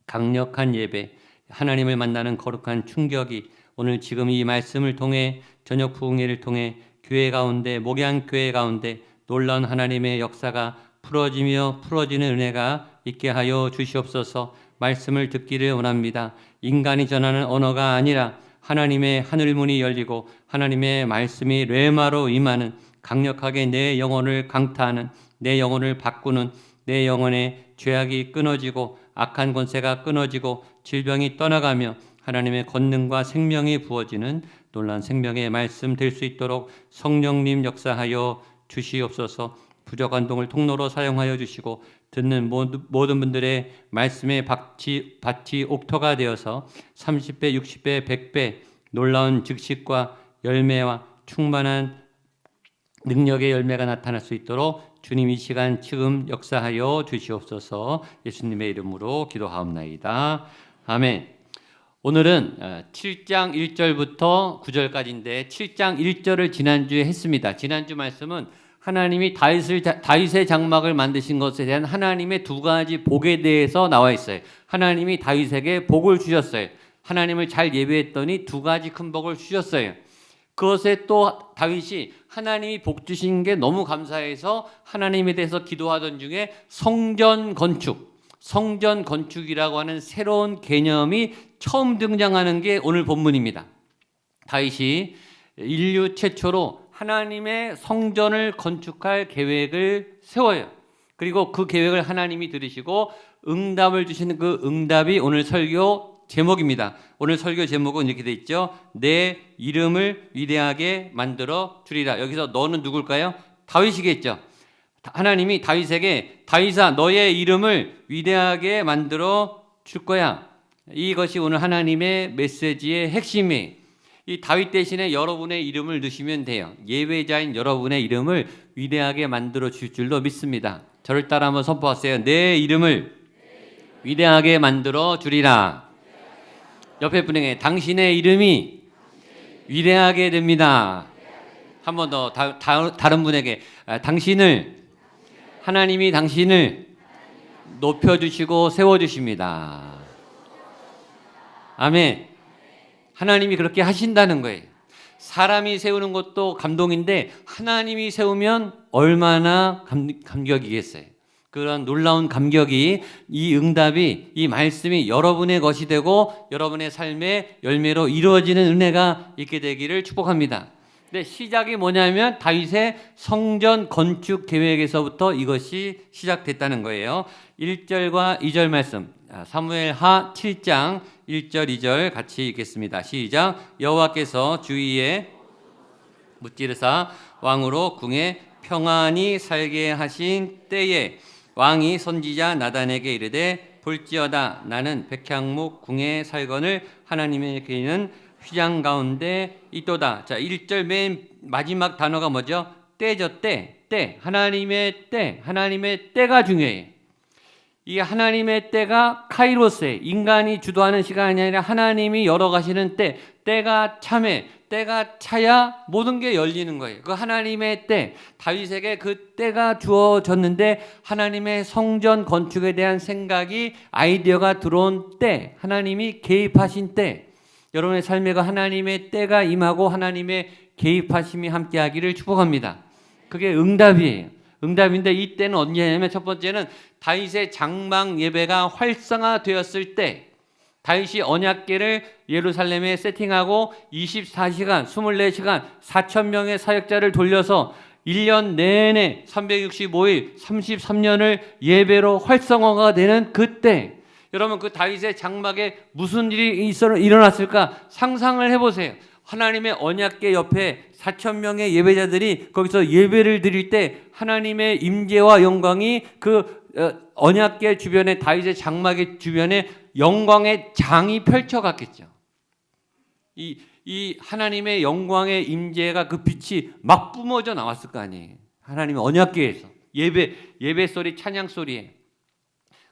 강력한 예배, 하나님을 만나는 거룩한 충격이 오늘 지금 이 말씀을 통해 저녁 부흥회를 통해 교회 가운데 목양교회 가운데 놀라운 하나님의 역사가 풀어지며 풀어지는 은혜가 있게 하여 주시옵소서. 말씀을 듣기를 원합니다. 인간이 전하는 언어가 아니라 하나님의 하늘문이 열리고 하나님의 말씀이 뢰마로 임하는 강력하게 내 영혼을 강타하는 내 영혼을 바꾸는 내 영혼의 죄악이 끊어지고 악한 권세가 끊어지고 질병이 떠나가며 하나님의 권능과 생명이 부어지는 놀라운 생명의 말씀 될 수 있도록 성령님 역사하여 주시옵소서. 부족한 동을 통로로 사용하여 주시고 듣는 모든 분들의 말씀의 밭이 옥토가 되어서 30배, 60배, 100배 놀라운 즉식과 열매와 충만한 능력의 열매가 나타날 수 있도록 주님 이 시간 지금 역사하여 주시옵소서. 예수님의 이름으로 기도하옵나이다. 아멘. 오늘은 7장 1절부터 9절까지인데 7장 1절을 지난주에 했습니다. 지난주 말씀은 하나님이 다윗의 장막을 만드신 것에 대한 하나님의 두 가지 복에 대해서 나와 있어요. 하나님이 다윗에게 복을 주셨어요. 하나님을 잘 예배했더니 두 가지 큰 복을 주셨어요. 그것에 또 다윗이 하나님이 복 주신 게 너무 감사해서 하나님에 대해서 기도하던 중에 성전 건축이라고 하는 새로운 개념이 처음 등장하는 게 오늘 본문입니다. 다윗이 인류 최초로 하나님의 성전을 건축할 계획을 세워요. 그리고 그 계획을 하나님이 들으시고 응답을 주시는 그 응답이 오늘 설교 제목입니다. 오늘 설교 제목은 이렇게 돼 있죠. 내 이름을 위대하게 만들어 주리라. 여기서 너는 누굴까요? 다윗이겠죠. 하나님이 다윗에게 다윗아 너의 이름을 위대하게 만들어 줄 거야. 이것이 오늘 하나님의 메시지의 핵심이에요. 이 다윗 대신에 여러분의 이름을 넣으시면 돼요. 예배자인 여러분의 이름을 위대하게 만들어 줄 줄로 믿습니다. 저를 따라 한번 선포하세요. 내 이름을 위대하게 만들어 주리라. 옆에 분에게 당신의 이름이 위대하게 됩니다. 한 번 더 다른 분에게 하나님이 당신을 높여주시고 세워주십니다. 아멘. 하나님이 그렇게 하신다는 거예요. 사람이 세우는 것도 감동인데 하나님이 세우면 얼마나 감격이겠어요. 그런 놀라운 감격이 이 응답이 이 말씀이 여러분의 것이 되고 여러분의 삶의 열매로 이루어지는 은혜가 있게 되기를 축복합니다. 근데 시작이 뭐냐면 다윗의 성전 건축 계획에서부터 이것이 시작됐다는 거예요. 1절과 2절 말씀 사무엘하 7장 1절 2절 같이 읽겠습니다. 시작. 여호와께서 주위에 무찌르사 왕으로 궁에 평안히 살게 하신 때에 왕이 선지자 나단에게 이르되 볼지어다 나는 백향목 궁에 살건을 하나님에게는 휘장 가운데 있도다. 자, 1절 맨 마지막 단어가 뭐죠? 때죠. 때. 하나님의 때가 중요해요. 이 하나님의 때가 카이로스에 인간이 주도하는 시간이 아니라 하나님이 열어가시는 때가 참해, 때가 차야 모든 게 열리는 거예요. 그 하나님의 때, 다윗에게 그 때가 주어졌는데 하나님의 성전 건축에 대한 생각이 아이디어가 들어온 때, 하나님이 개입하신 때, 여러분의 삶에 그 하나님의 때가 임하고 하나님의 개입하심이 함께하기를 축복합니다. 그게 응답이에요. 응답인데 이 때는 언제냐면 첫 번째는 다윗의 장막 예배가 활성화되었을 때, 다윗이 언약궤를 예루살렘에 세팅하고 24시간, 24시간 4,000명의 사역자를 돌려서 1년 내내 365일 33년을 예배로 활성화가 되는 그때, 여러분 그 다윗의 장막에 무슨 일이 일어났을까 상상을 해보세요. 하나님의 언약궤 옆에 4,000명의 예배자들이 거기서 예배를 드릴 때 하나님의 임재와 영광이 그 언약궤 주변에, 다윗의 장막의 주변에 영광의 장이 펼쳐갔겠죠. 이 하나님의 영광의 임재가 그 빛이 막 뿜어져 나왔을 거 아니에요. 하나님의 언약궤에서 예배 소리, 찬양 소리에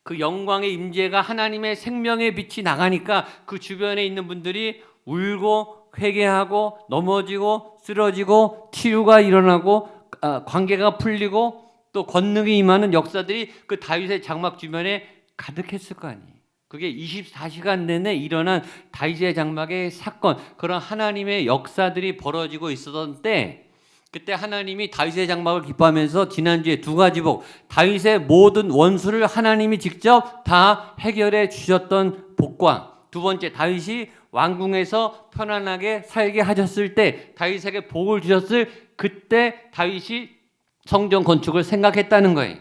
그 영광의 임재가 하나님의 생명의 빛이 나가니까 그 주변에 있는 분들이 울고 회개하고 넘어지고 쓰러지고 치유가 일어나고 관계가 풀리고 또 권능이 임하는 역사들이 그 다윗의 장막 주변에 가득했을 거 아니에요. 그게 24시간 내내 일어난 다윗의 장막의 사건, 그런 하나님의 역사들이 벌어지고 있었던 때, 그때 하나님이 다윗의 장막을 기뻐하면서 지난주에 두 가지 복, 다윗의 모든 원수를 하나님이 직접 다 해결해 주셨던 복과, 두 번째 다윗이 왕궁에서 편안하게 살게 하셨을 때 다윗에게 복을 주셨을 그때 다윗이 성전 건축을 생각했다는 거예요.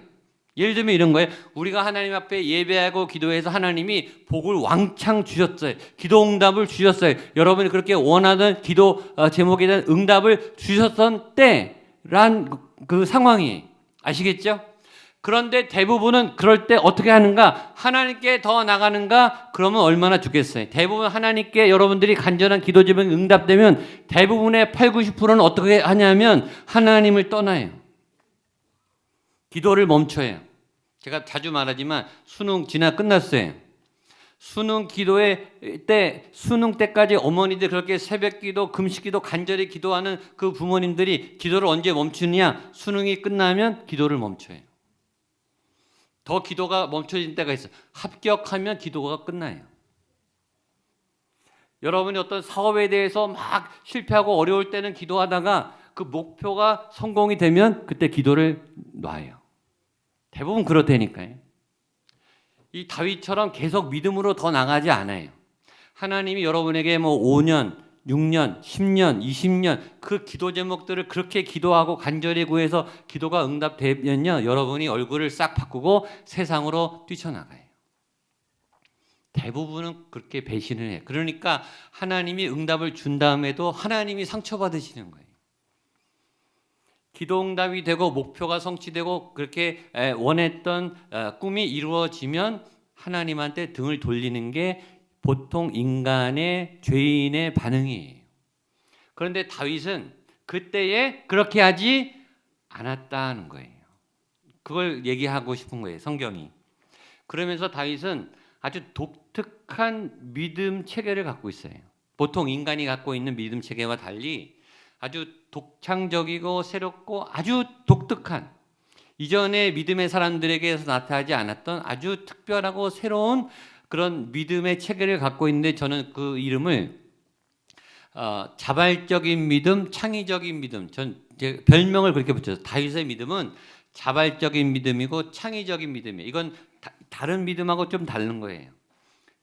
예를 들면 이런 거예요. 우리가 하나님 앞에 예배하고 기도해서 하나님이 복을 왕창 주셨어요. 기도 응답을 주셨어요. 여러분이 그렇게 원하던 기도 제목에 대한 응답을 주셨던 때란 그 상황이 아시겠죠? 그런데 대부분은 그럴 때 어떻게 하는가? 하나님께 더 나가는가? 그러면 얼마나 좋겠어요. 대부분 하나님께 여러분들이 간절한 기도 제목이 응답되면 대부분의 8, 90%는 어떻게 하냐면 하나님을 떠나요. 기도를 멈춰요. 제가 자주 말하지만 수능 지나 끝났어요. 수능 기도회 때, 수능 때까지 어머니들 그렇게 새벽 기도, 금식 기도, 간절히 기도하는 그 부모님들이 기도를 언제 멈추느냐? 수능이 끝나면 기도를 멈춰요. 더 기도가 멈춰진 때가 있어요. 합격하면 기도가 끝나요. 여러분이 어떤 사업에 대해서 막 실패하고 어려울 때는 기도하다가 그 목표가 성공이 되면 그때 기도를 놔요. 대부분 그렇다니까요. 이 다윗처럼 계속 믿음으로 더 나가지 않아요. 하나님이 여러분에게 뭐 5년, 6년, 10년, 20년 그 기도 제목들을 그렇게 기도하고 간절히 구해서 기도가 응답되면요, 여러분이 얼굴을 싹 바꾸고 세상으로 뛰쳐나가요. 대부분은 그렇게 배신을 해요. 그러니까 하나님이 응답을 준 다음에도 하나님이 상처받으시는 거예요. 기도 응답이 되고 목표가 성취되고 그렇게 원했던 꿈이 이루어지면 하나님한테 등을 돌리는 게 보통 인간의 죄인의 반응이에요. 그런데 다윗은 그때에 그렇게 하지 않았다는 거예요. 그걸 얘기하고 싶은 거예요, 성경이. 그러면서 다윗은 아주 독특한 믿음 체계를 갖고 있어요. 보통 인간이 갖고 있는 믿음 체계와 달리 아주 독창적이고 새롭고 아주 독특한, 이전의 믿음의 사람들에게서 나타나지 않았던 아주 특별하고 새로운 그런 믿음의 체계를 갖고 있는데, 저는 그 이름을 자발적인 믿음, 창의적인 믿음, 제 별명을 그렇게 붙였어요. 다윗의 믿음은 자발적인 믿음이고 창의적인 믿음이에요. 이건 다른 믿음하고 좀 다른 거예요.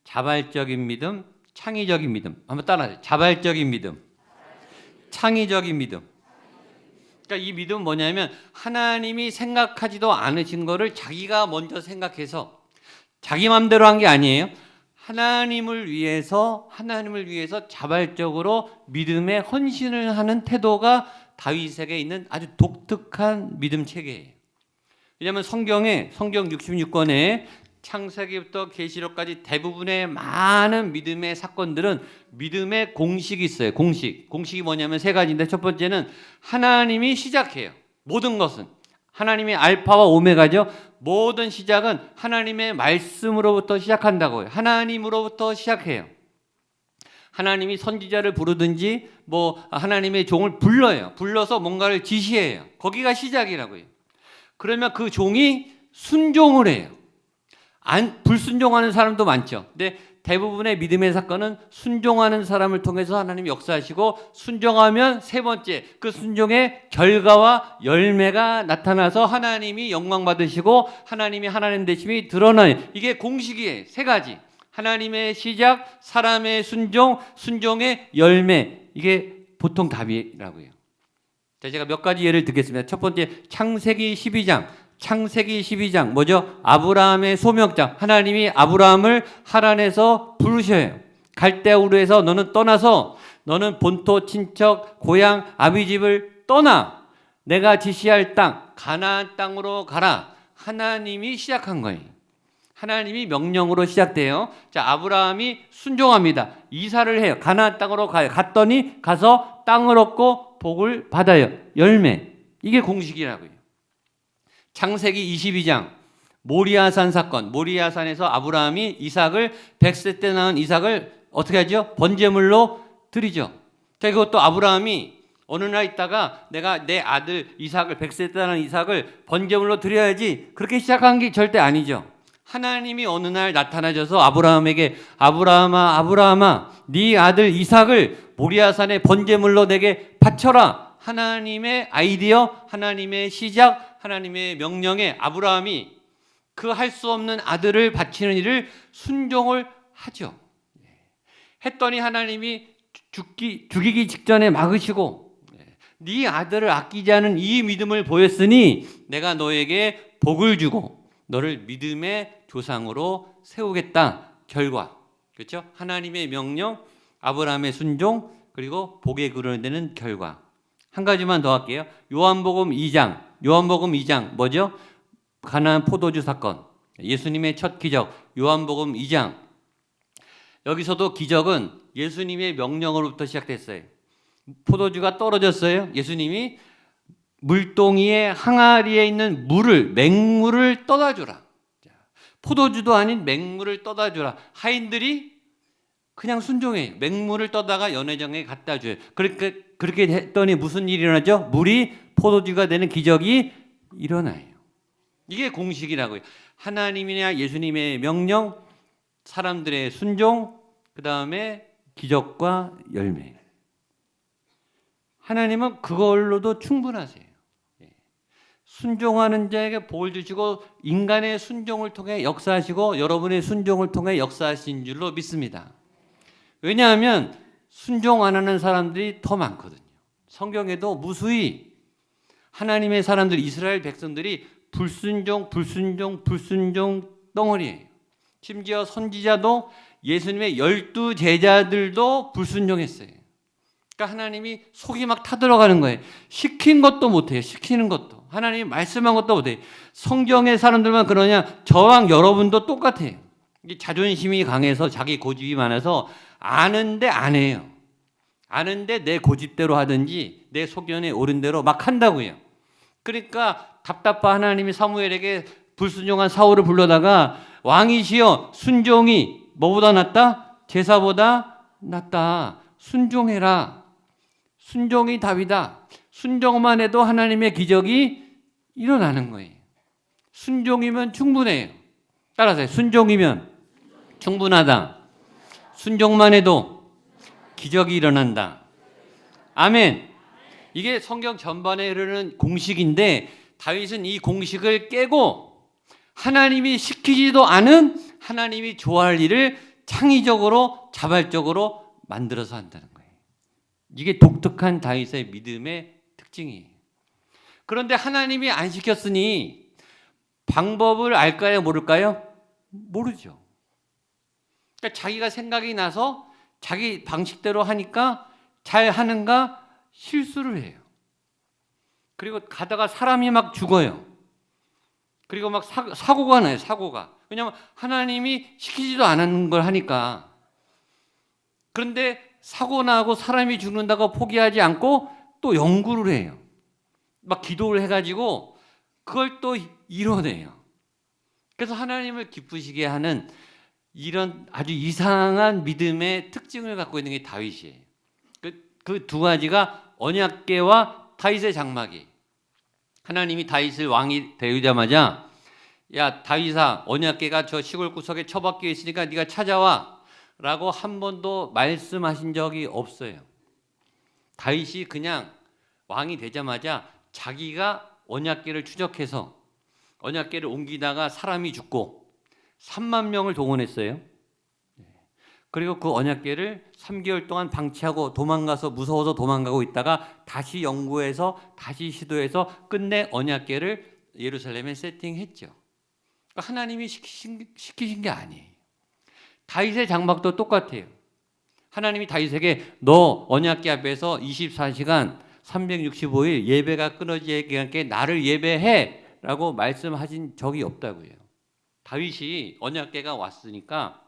자발적인 믿음, 창의적인 믿음. 한번 따라하세요. 자발적인 믿음, 창의적인 믿음. 그러니까 이 믿음은 뭐냐면 하나님이 생각하지도 않으신 거를 자기가 먼저 생각해서 자기 마음대로 한 게 아니에요. 하나님을 위해서 자발적으로 믿음에 헌신을 하는 태도가 다윗에게 있는 아주 독특한 믿음 체계예요. 왜냐하면 성경 66권에 창세기부터 계시록까지 대부분의 많은 믿음의 사건들은 믿음의 공식이 있어요. 공식이 뭐냐면 세 가지인데, 첫 번째는 하나님이 시작해요. 모든 것은 하나님이 알파와 오메가죠. 모든 시작은 하나님의 말씀으로부터 시작한다고요. 하나님으로부터 시작해요. 하나님이 선지자를 부르든지 뭐 하나님의 종을 불러요. 불러서 뭔가를 지시해요. 거기가 시작이라고요. 그러면 그 종이 순종을 해요. 불순종하는 사람도 많죠. 근데 대부분의 믿음의 사건은 순종하는 사람을 통해서 하나님이 역사하시고, 순종하면 세 번째, 그 순종의 결과와 열매가 나타나서 하나님이 영광 받으시고 하나님이 하나님 되심이 드러나요. 이게 공식이에요. 세 가지. 하나님의 시작, 사람의 순종, 순종의 열매. 이게 보통 답이라고요. 자, 제가 몇 가지 예를 들겠습니다. 첫 번째, 창세기 12장. 창세기 12장 뭐죠? 아브라함의 소명장. 하나님이 아브라함을 하란에서 부르셔요. 갈대우르에서 너는 떠나서 너는 본토, 친척, 고향, 아비 집을 떠나 내가 지시할 땅, 가나안 땅으로 가라. 하나님이 시작한 거예요. 하나님이 명령으로 시작돼요. 자, 아브라함이 순종합니다. 이사를 해요. 가나안 땅으로 가요. 갔더니 가서 땅을 얻고 복을 받아요. 열매. 이게 공식이라고요. 창세기 22장 모리아산 사건. 모리아산에서 아브라함이 이삭을 100세 때 낳은 이삭을 어떻게 하죠? 번제물로 드리죠. 자, 이것도 아브라함이 어느 날 있다가 내가 내 아들 이삭을 100세 때 낳은 이삭을 번제물로 드려야지, 그렇게 시작한 게 절대 아니죠. 하나님이 어느 날 나타나셔서 아브라함에게 아브라함아 아브라함아 네 아들 이삭을 모리아산의 번제물로 내게 바쳐라. 하나님의 아이디어, 하나님의 시작, 하나님의 명령에 아브라함이 그 할 수 없는 아들을 바치는 일을 순종을 하죠. 했더니 하나님이 죽이기 직전에 막으시고, 네 아들을 아끼지 않은 이 믿음을 보였으니 내가 너에게 복을 주고 너를 믿음의 조상으로 세우겠다. 결과, 그렇죠? 하나님의 명령, 아브라함의 순종, 그리고 복의 그려내는 결과. 한 가지만 더 할게요. 요한복음 2장 뭐죠? 가나안 포도주 사건. 예수님의 첫 기적. 요한복음 2장. 여기서도 기적은 예수님의 명령으로부터 시작됐어요. 포도주가 떨어졌어요. 예수님이 물동이의 항아리에 있는 맹물을 떠다 주라. 포도주도 아닌 맹물을 떠다 주라. 하인들이 그냥 순종해요. 맹물을 떠다가 연회장에 갖다 줘요. 그렇게 했더니 무슨 일이 일어나죠? 물이 포도주가 되는 기적이 일어나요. 이게 공식이라고요. 하나님이나 예수님의 명령, 사람들의 순종, 그 다음에 기적과 열매. 하나님은 그걸로도 충분하세요. 순종하는 자에게 복을 주시고 인간의 순종을 통해 역사하시고 여러분의 순종을 통해 역사하신 줄로 믿습니다. 왜냐하면 순종 안 하는 사람들이 더 많거든요. 성경에도 무수히 하나님의 사람들, 이스라엘 백성들이 불순종 덩어리예요. 심지어 선지자도 예수님의 12 제자들도 불순종했어요. 그러니까 하나님이 속이 막 타들어가는 거예요. 시킨 것도 못해요. 시키는 것도. 하나님이 말씀한 것도 못해요. 성경의 사람들만 그러냐? 저랑 여러분도 똑같아요. 자존심이 강해서 자기 고집이 많아서 아는데 안 해요. 아는데 내 고집대로 하든지 내 소견에 옳은 대로 막 한다고요. 그러니까 답답한 하나님이 사무엘에게 불순종한 사울을 불러다가 왕이시여 순종이 뭐보다 낫다? 제사보다 낫다. 순종해라. 순종이 답이다. 순종만 해도 하나님의 기적이 일어나는 거예요. 순종이면 충분해요. 따라서 순종이면 충분하다. 순종만 해도 기적이 일어난다. 아멘. 이게 성경 전반에 흐르는 공식인데 다윗은 이 공식을 깨고 하나님이 시키지도 않은 하나님이 좋아할 일을 창의적으로 자발적으로 만들어서 한다는 거예요. 이게 독특한 다윗의 믿음의 특징이에요. 그런데 하나님이 안 시켰으니 방법을 알까요? 모를까요? 모르죠. 그러니까 자기가 생각이 나서 자기 방식대로 하니까 잘 하는가 실수를 해요. 그리고 가다가 사람이 막 죽어요. 그리고 막 사고가 나요. 사고가. 왜냐하면 하나님이 시키지도 않은 걸 하니까. 그런데 사고 나고 사람이 죽는다고 포기하지 않고 또 연구를 해요. 막 기도를 해가지고 그걸 또 이뤄내요. 그래서 하나님을 기쁘시게 하는 이런 아주 이상한 믿음의 특징을 갖고 있는 게 다윗이에요. 그 두 가지가 언약궤와 다윗의 장막이. 하나님이 다윗을 왕이 되자마자 야 다윗아 언약궤가 저 시골 구석에 처박혀 있으니까 네가 찾아와 라고 한 번도 말씀하신 적이 없어요. 다윗이 그냥 왕이 되자마자 자기가 언약궤를 추적해서 언약궤를 옮기다가 사람이 죽고 3만 명을 동원했어요. 그리고 그 언약궤를 3개월 동안 방치하고 도망가서 무서워서 도망가고 있다가 다시 연구해서 다시 시도해서 끝내 언약궤를 예루살렘에 세팅했죠. 그러니까 하나님이 시키신 게 아니에요. 다윗의 장막도 똑같아요. 하나님이 다윗에게 너 언약궤 앞에서 24시간 365일 예배가 끊어지게 않게 나를 예배해 라고 말씀하신 적이 없다고요. 다윗이 언약궤가 왔으니까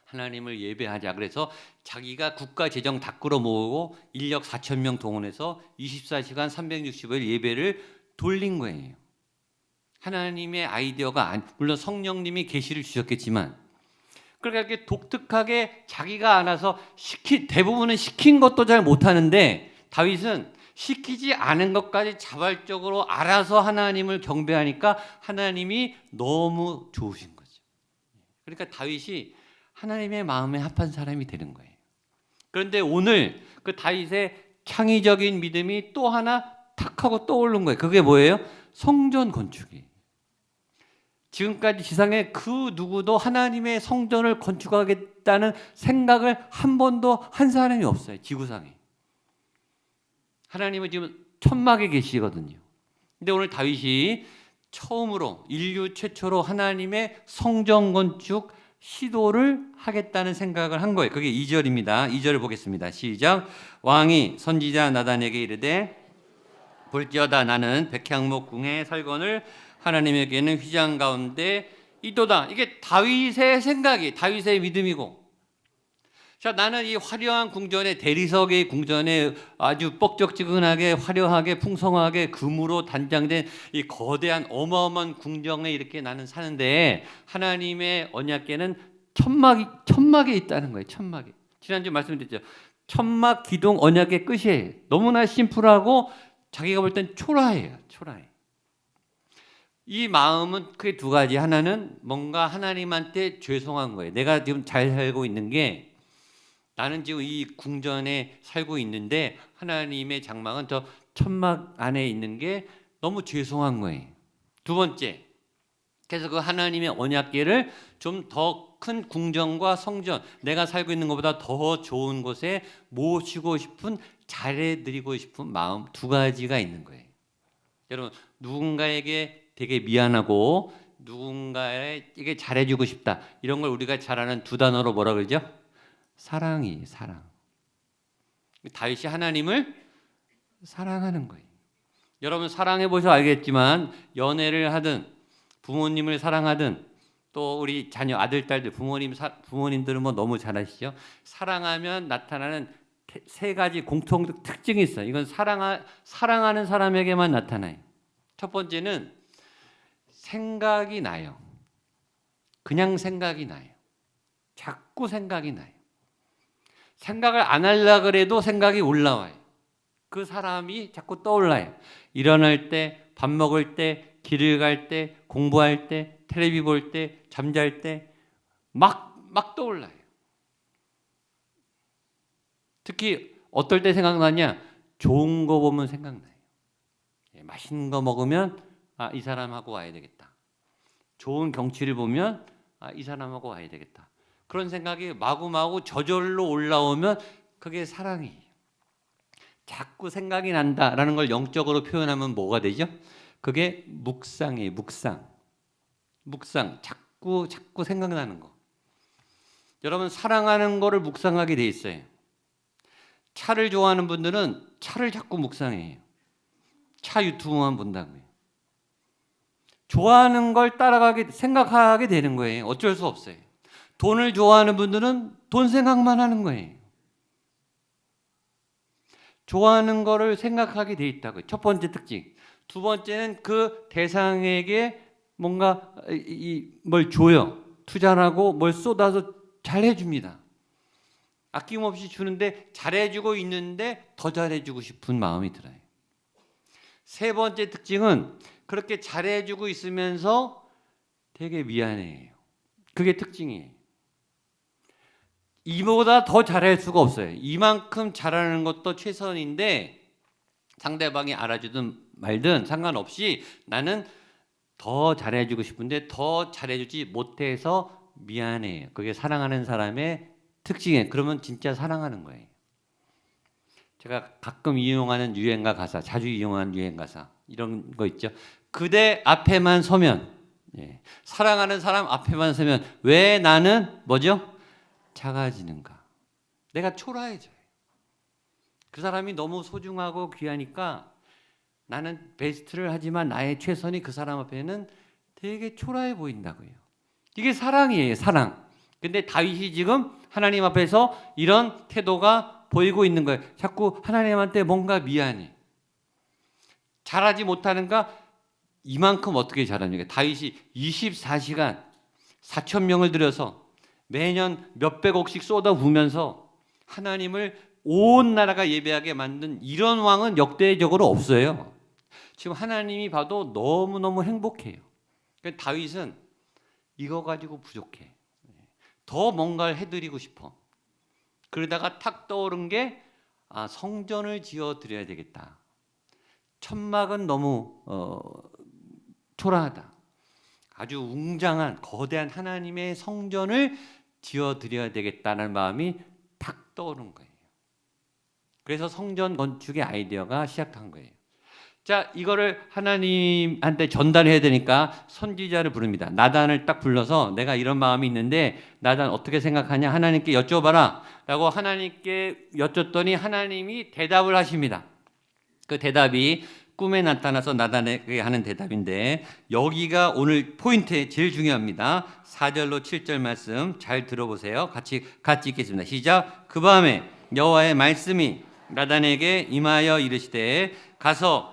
하나님을 예배하자. 그래서 자기가 국가 재정 다 끌어모으고 인력 4,000명 동원해서 24시간 365일 예배를 돌린 거예요. 하나님의 아이디어가 물론 성령님이 계시를 주셨겠지만 그러니까 이렇게 독특하게 자기가 알아서 대부분은 시킨 것도 잘 못하는데 다윗은 시키지 않은 것까지 자발적으로 알아서 하나님을 경배하니까 하나님이 너무 좋으신 거죠. 그러니까 다윗이 하나님의 마음에 합한 사람이 되는 거예요. 그런데 오늘 그 다윗의 창의적인 믿음이 또 하나 탁 하고 떠오른 거예요. 그게 뭐예요? 성전 건축이에요. 지금까지 지상에 그 누구도 하나님의 성전을 건축하겠다는 생각을 한 번도 한 사람이 없어요. 지구상에. 하나님은 지금 천막에 계시거든요. 근데 오늘 다윗이 처음으로 인류 최초로 하나님의 성전 건축 시도를 하겠다는 생각을 한 거예요. 그게 2절입니다. 2절을 보겠습니다. 시작. 왕이 선지자 나단에게 이르되 볼지어다 나는 백향목 궁의 설건을 하나님에게는 휘장 가운데 있도다. 이게 다윗의 생각이 다윗의 믿음이고 자 나는 이 화려한 궁전에 대리석의 궁전에 아주 뻑적지근하게 화려하게 풍성하게 금으로 단장된 이 거대한 어마어마한 궁정에 이렇게 나는 사는데 하나님의 언약궤는 천막에 있다는 거예요. 천막에. 지난주 말씀드렸죠. 천막 기둥 언약궤 끝이에요. 너무나 심플하고 자기가 볼 땐 초라해요. 초라해. 이 마음은 크게 두 가지. 하나는 뭔가 하나님한테 죄송한 거예요. 내가 지금 잘 살고 있는 게 나는 지금 이 궁전에 살고 있는데 하나님의 장막은 저 천막 안에 있는 게 너무 죄송한 거예요. 두 번째, 그래서 그 하나님의 언약궤를 좀 더 큰 궁전과 성전, 내가 살고 있는 것보다 더 좋은 곳에 모시고 싶은, 잘해드리고 싶은 마음 두 가지가 있는 거예요. 여러분, 누군가에게 되게 미안하고 누군가에게 잘해주고 싶다. 이런 걸 우리가 잘 아는 두 단어로 뭐라 그러죠? 사랑이에요. 사랑. 다윗이 하나님을 사랑하는 거예요. 여러분 사랑해 보셔 알겠지만 연애를 하든 부모님을 사랑하든 또 우리 자녀 아들 딸들 부모님들은 뭐 너무 잘 아시죠? 사랑하면 나타나는 세 가지 공통 특징이 있어요. 이건 사랑하는 사람에게만 나타나요. 첫 번째는 생각이 나요. 그냥 생각이 나요. 자꾸 생각이 나요. 생각을 안 하려고 그래도 생각이 올라와요. 그 사람이 자꾸 떠올라요. 일어날 때, 밥 먹을 때, 길을 갈 때, 공부할 때, 텔레비 볼 때, 잠잘 때 막 떠올라요. 특히 어떨 때 생각나냐? 좋은 거 보면 생각나요. 맛있는 거 먹으면 이 사람하고 와야 되겠다. 좋은 경치를 보면 이 사람하고 와야 되겠다. 그런 생각이 마구마구 저절로 올라오면 그게 사랑이에요. 자꾸 생각이 난다라는 걸 영적으로 표현하면 뭐가 되죠? 그게 묵상이에요. 묵상. 자꾸 생각나는 거. 여러분 사랑하는 거를 묵상하게 돼 있어요. 차를 좋아하는 분들은 차를 자꾸 묵상해요. 차 유튜브만 본다고요. 좋아하는 걸 생각하게 되는 거예요. 어쩔 수 없어요. 돈을 좋아하는 분들은 돈 생각만 하는 거예요. 좋아하는 거를 생각하게 돼 있다고요. 첫 번째 특징. 두 번째는 그 대상에게 뭔가 뭘 줘요. 투자하고 뭘 쏟아서 잘해줍니다. 아낌없이 주는데 잘해주고 있는데 더 잘해주고 싶은 마음이 들어요. 세 번째 특징은 그렇게 잘해주고 있으면서 되게 미안해요. 그게 특징이에요. 이보다 더 잘할 수가 없어요. 이만큼 잘하는 것도 최선인데 상대방이 알아주든 말든 상관없이 나는 더 잘해주고 싶은데 더 잘해주지 못해서 미안해요. 그게 사랑하는 사람의 특징이에요. 그러면 진짜 사랑하는 거예요. 제가 가끔 이용하는 유행가 가사, 자주 이용하는 유행 가사 이런 거 있죠. 그대 앞에만 서면, 사랑하는 사람 앞에만 서면 왜 나는 뭐죠? 작아지는가? 내가 초라해져요. 그 사람이 너무 소중하고 귀하니까 나는 베스트를 하지만 나의 최선이 그 사람 앞에는 되게 초라해 보인다고요. 이게 사랑이에요, 사랑. 근데 다윗이 지금 하나님 앞에서 이런 태도가 보이고 있는 거예요. 자꾸 하나님한테 뭔가 미안해. 잘하지 못하는가? 이만큼 어떻게 잘하는가? 다윗이 24시간 4,000명을 들여서 매년 몇백억씩 쏟아부으면서 하나님을 온 나라가 예배하게 만든 이런 왕은 역대적으로 없어요. 지금 하나님이 봐도 너무너무 행복해요. 그러니까 다윗은 이거 가지고 부족해. 더 뭔가를 해드리고 싶어. 그러다가 탁 떠오른 게 성전을 지어드려야 되겠다. 천막은 너무 초라하다. 아주 웅장한 거대한 하나님의 성전을 지어드려야 되겠다는 마음이 탁 떠오른 거예요. 그래서 성전 건축의 아이디어가 시작한 거예요. 자, 이거를 하나님한테 전달해야 되니까 선지자를 부릅니다. 나단을 딱 불러서 내가 이런 마음이 있는데 나단 어떻게 생각하냐? 하나님께 여쭤봐라 라고 하나님께 여쭸더니 하나님이 대답을 하십니다. 그 대답이 꿈에 나타나서 나단에게 하는 대답인데 여기가 오늘 포인트에 제일 중요합니다. 4절로 7절 말씀 잘 들어보세요. 같이 읽겠습니다. 시작. 그 밤에 여호와의 말씀이 나단에게 임하여 이르시되 가서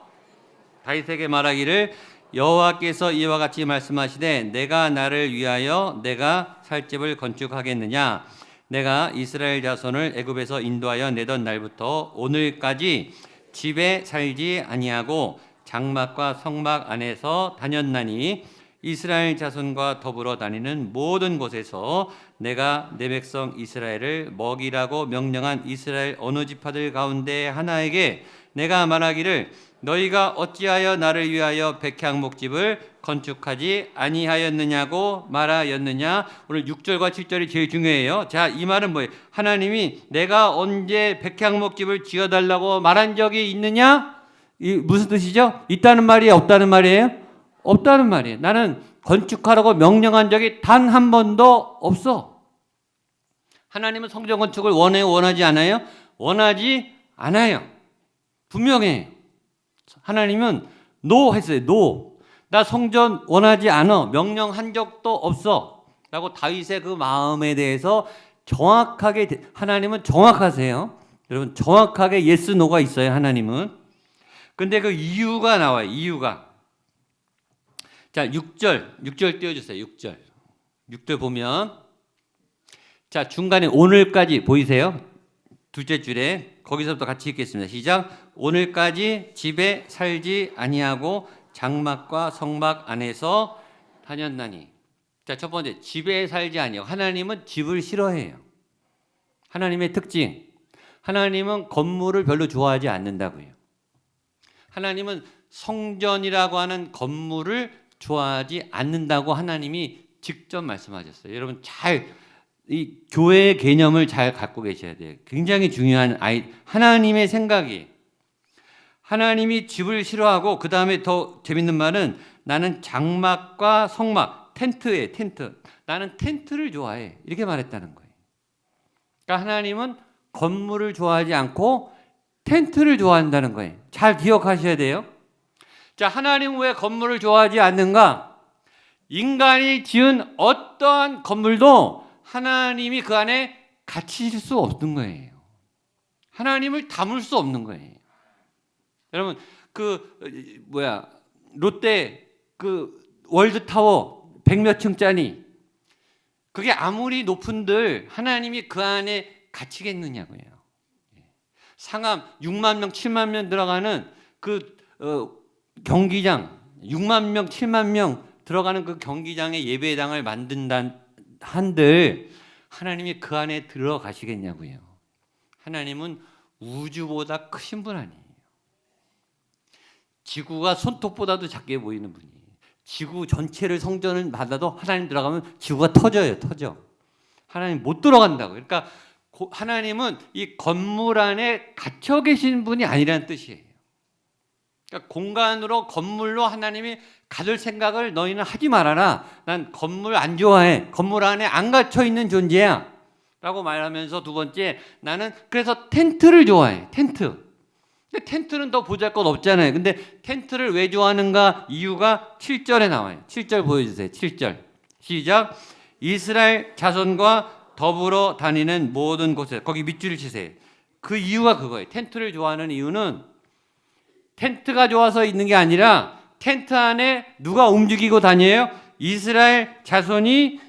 다윗에게 말하기를 여호와께서 이와 같이 말씀하시되 내가 나를 위하여 내가 살 집을 건축하겠느냐 내가 이스라엘 자손을 애굽에서 인도하여 내던 날부터 오늘까지 집에 살지 아니하고 장막과 성막 안에서 다녔나니 이스라엘 자손과 더불어 다니는 모든 곳에서 내가 내 백성 이스라엘을 먹이라고 명령한 이스라엘 어느 지파들 가운데 하나에게 내가 말하기를 너희가 어찌하여 나를 위하여 백향목집을 건축하지 아니하였느냐고 말하였느냐. 오늘 6절과 7절이 제일 중요해요. 자, 이 말은 뭐예요? 하나님이 내가 언제 백향목집을 지어달라고 말한 적이 있느냐? 이 무슨 뜻이죠? 있다는 말이에요? 없다는 말이에요? 없다는 말이에요. 나는 건축하라고 명령한 적이 단 한 번도 없어. 하나님은 성전 건축을 원해요? 원하지 않아요? 원하지 않아요. 분명해요. 하나님은 노 했어요. 노. 나 성전 원하지 않아. 명령한 적도 없어. 라고 다윗의 그 마음에 대해서 정확하게 하나님은 정확하세요. 여러분 정확하게 예스 노가 있어요. 하나님은. 근데 그 이유가 나와요. 이유가. 자, 6절 띄워주세요. 6절 보면 자, 중간에 오늘까지 보이세요? 둘째 줄에 거기서부터 같이 읽겠습니다. 시작. 오늘까지 집에 살지 아니하고 장막과 성막 안에서 다녔나니. 자, 첫 번째 집에 살지 아니하고 하나님은 집을 싫어해요. 하나님의 특징. 하나님은 건물을 별로 좋아하지 않는다고요. 하나님은 성전이라고 하는 건물을 좋아하지 않는다고 하나님이 직접 말씀하셨어요. 여러분 이 교회의 개념을 잘 갖고 계셔야 돼요. 굉장히 중요한 하나님의 생각이. 하나님이 집을 싫어하고 그 다음에 더 재밌는 말은 나는 장막과 성막, 텐트에 텐트. 나는 텐트를 좋아해. 이렇게 말했다는 거예요. 그러니까 하나님은 건물을 좋아하지 않고 텐트를 좋아한다는 거예요. 잘 기억하셔야 돼요. 자, 하나님은 왜 건물을 좋아하지 않는가? 인간이 지은 어떠한 건물도 하나님이 그 안에 갇힐 수 없는 거예요. 하나님을 담을 수 없는 거예요. 여러분 롯데 월드타워 100몇 층짜리 그게 아무리 높은들 하나님이 그 안에 갇히겠느냐고요. 상암 6만 명, 7만 명 들어가는 그 경기장, 6만 명, 7만 명 들어가는 그 경기장에 예배당을 만든다 한들 하나님이 그 안에 들어가시겠냐고요. 하나님은 우주보다 크신 분 아니에요. 지구가 손톱보다도 작게 보이는 분이에요. 지구 전체를 성전을 받아도 하나님 들어가면 지구가 터져요. 터져. 하나님 못 들어간다고. 그러니까 하나님은 이 건물 안에 갇혀 계신 분이 아니라는 뜻이에요. 그러니까 공간으로 건물로 하나님이 가둘 생각을 너희는 하지 말아라. 난 건물 안 좋아해. 건물 안에 안 갇혀 있는 존재야. 라고 말하면서 두 번째, 나는 그래서 텐트를 좋아해. 텐트. 근데 텐트는 더 보잘것 없잖아요. 근데 텐트를 왜 좋아하는가? 이유가 7절에 나와요. 7절 보여주세요. 7절. 시작. 이스라엘 자손과 더불어 다니는 모든 곳에, 거기 밑줄을 치세요. 그 이유가 그거예요. 텐트를 좋아하는 이유는 텐트가 좋아서 있는 게 아니라 텐트 안에 누가 움직이고 다녀요? 이스라엘 자손이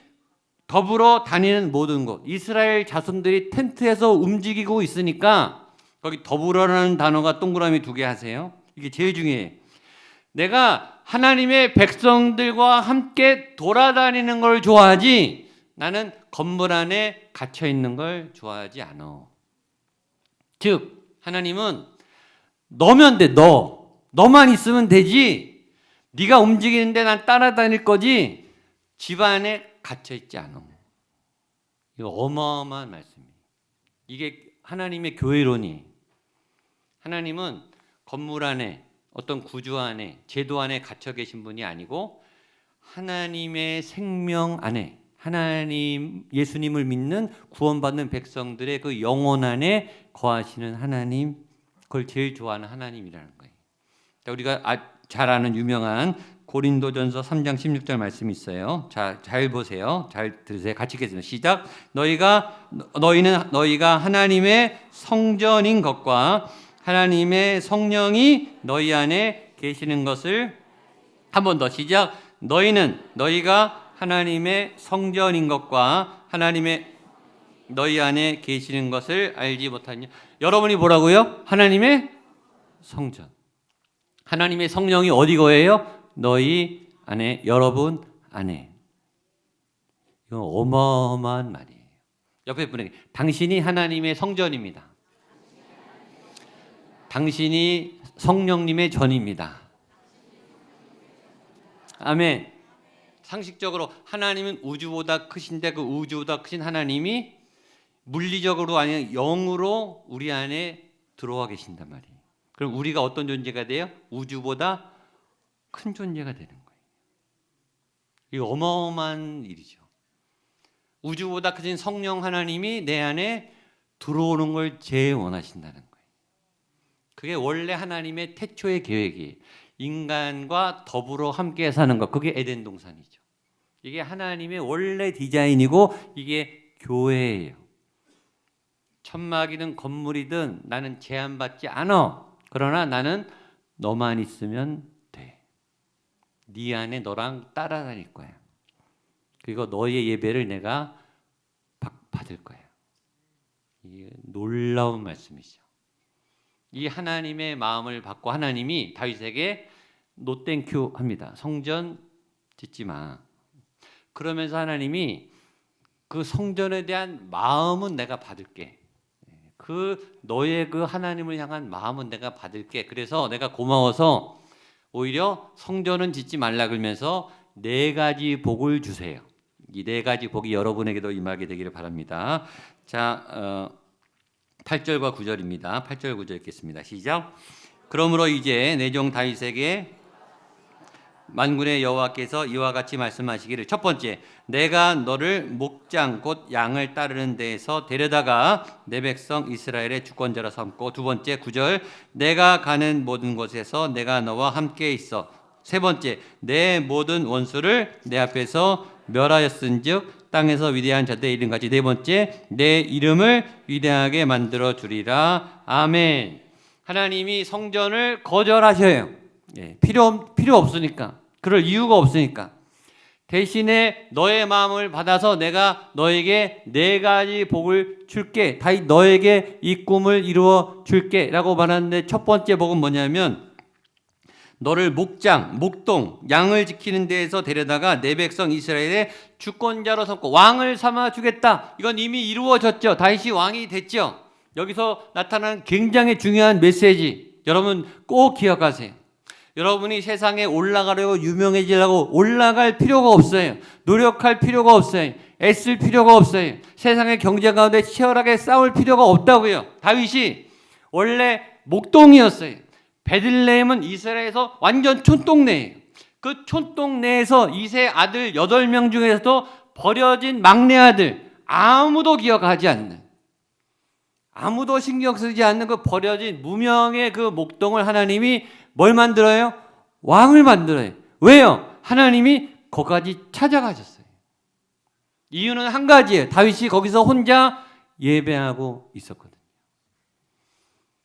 더불어 다니는 모든 곳. 이스라엘 자손들이 텐트에서 움직이고 있으니까 거기 더불어라는 단어가 동그라미 2개 하세요. 이게 제일 중요해요. 내가 하나님의 백성들과 함께 돌아다니는 걸 좋아하지 나는 건물 안에 갇혀 있는 걸 좋아하지 않아. 즉 하나님은 너면 돼. 너만 있으면 되지. 네가 움직이는데 난 따라다닐 거지. 집 안에 갇혀 있지 않아. 이거 어마어마한 말씀이에요. 이게 하나님의 교회론이. 하나님은 건물 안에 어떤 구조 안에 제도 안에 갇혀 계신 분이 아니고 하나님의 생명 안에 하나님 예수님을 믿는 구원받는 백성들의 그 영혼 안에 거하시는 하나님, 그걸 제일 좋아하는 하나님이라는 거예요. 우리가 잘 아는 유명한 고린도전서 3장 16절 말씀이 있어요. 잘 보세요. 잘 들으세요. 같이 읽겠습니다. 시작. 너희가 하나님의 성전인 것과 하나님의 성령이 너희 안에 계시는 것을 한 번 더 시작. 너희가 하나님의 성전인 것과 하나님의 너희 안에 계시는 것을 알지 못하냐. 여러분이 뭐라고요? 하나님의 성전. 하나님의 성령이 어디 거예요? 너희 안에, 여러분 안에. 이건 어마어마한 말이에요. 옆에 분에게 당신이 하나님의 성전입니다. 당신이 성령님의 전입니다. 아멘. 상식적으로 하나님은 우주보다 크신데 그 우주보다 크신 하나님이 물리적으로 아니라 영으로 우리 안에 들어와 계신단 말이에요. 그럼 우리가 어떤 존재가 돼요? 우주보다 큰 존재가 되는 거예요. 이거 어마어마한 일이죠. 우주보다 크신 성령 하나님이 내 안에 들어오는 걸 제일 원하신다는 거예요. 그게 원래 하나님의 태초의 계획이에요. 인간과 더불어 함께 사는 것, 그게 에덴 동산이죠. 이게 하나님의 원래 디자인이고 이게 교회예요. 천막이든 건물이든 나는 제한받지 않아. 그러나 나는 너만 있으면 돼. 네 안에 너랑 따라다닐 거야. 그리고 너의 예배를 내가 받을 거야. 이게 놀라운 말씀이죠. 이 하나님의 마음을 받고 하나님이 다윗에게 노땡큐 합니다. 성전 짓지 마. 그러면서 하나님이 그 성전에 대한 마음은 내가 받을게. 그 너의 그 하나님을 향한 마음은 내가 받을게. 그래서 내가 고마워서 오히려 성전은 짓지 말라 그러면서 4가지 복을 주세요. 이 4가지 복이 여러분에게도 임하게 되기를 바랍니다. 자, 8절과 9절입니다. 8절 9절 읽겠습니다. 시작. 그러므로 이제 내 종 다윗에게 만군의 여호와께서 이와 같이 말씀하시기를, 첫 번째, 내가 너를 목장 곧 양을 따르는 데에서 데려다가 내 백성 이스라엘의 주권자로 삼고, 두 번째 9절, 내가 가는 모든 곳에서 내가 너와 함께 있어. 세 번째, 내 모든 원수를 내 앞에서 멸하였은즉 땅에서 위대한 자들의 이름같이. 네 번째, 내 이름을 위대하게 만들어 주리라. 아멘. 하나님이 성전을 거절하셔요. 필요 없으니까. 그럴 이유가 없으니까. 대신에 너의 마음을 받아서 내가 너에게 4가지 복을 줄게. 다윗 너에게 이 꿈을 이루어 줄게 라고 말하는데, 첫 번째 복은 뭐냐면 너를 목장, 목동, 양을 지키는 데에서 데려다가 내 백성 이스라엘의 주권자로 삼고 왕을 삼아 주겠다. 이건 이미 이루어졌죠. 다윗이 왕이 됐죠. 여기서 나타나는 굉장히 중요한 메시지, 여러분 꼭 기억하세요. 여러분이 세상에 올라가려고, 유명해지려고 올라갈 필요가 없어요. 노력할 필요가 없어요. 애쓸 필요가 없어요. 세상의 경쟁 가운데 치열하게 싸울 필요가 없다고요. 다윗이 원래 목동이었어요. 베들레헴은 이스라엘에서 완전 촌동네예요. 그 촌동네에서 이세 아들 8명 중에서도 버려진 막내 아들, 아무도 기억하지 않는, 아무도 신경 쓰지 않는 그 버려진 무명의 그 목동을 하나님이 뭘 만들어요? 왕을 만들어요. 왜요? 하나님이 거기까지 찾아가셨어요. 이유는 한 가지예요. 다윗이 거기서 혼자 예배하고 있었거든요.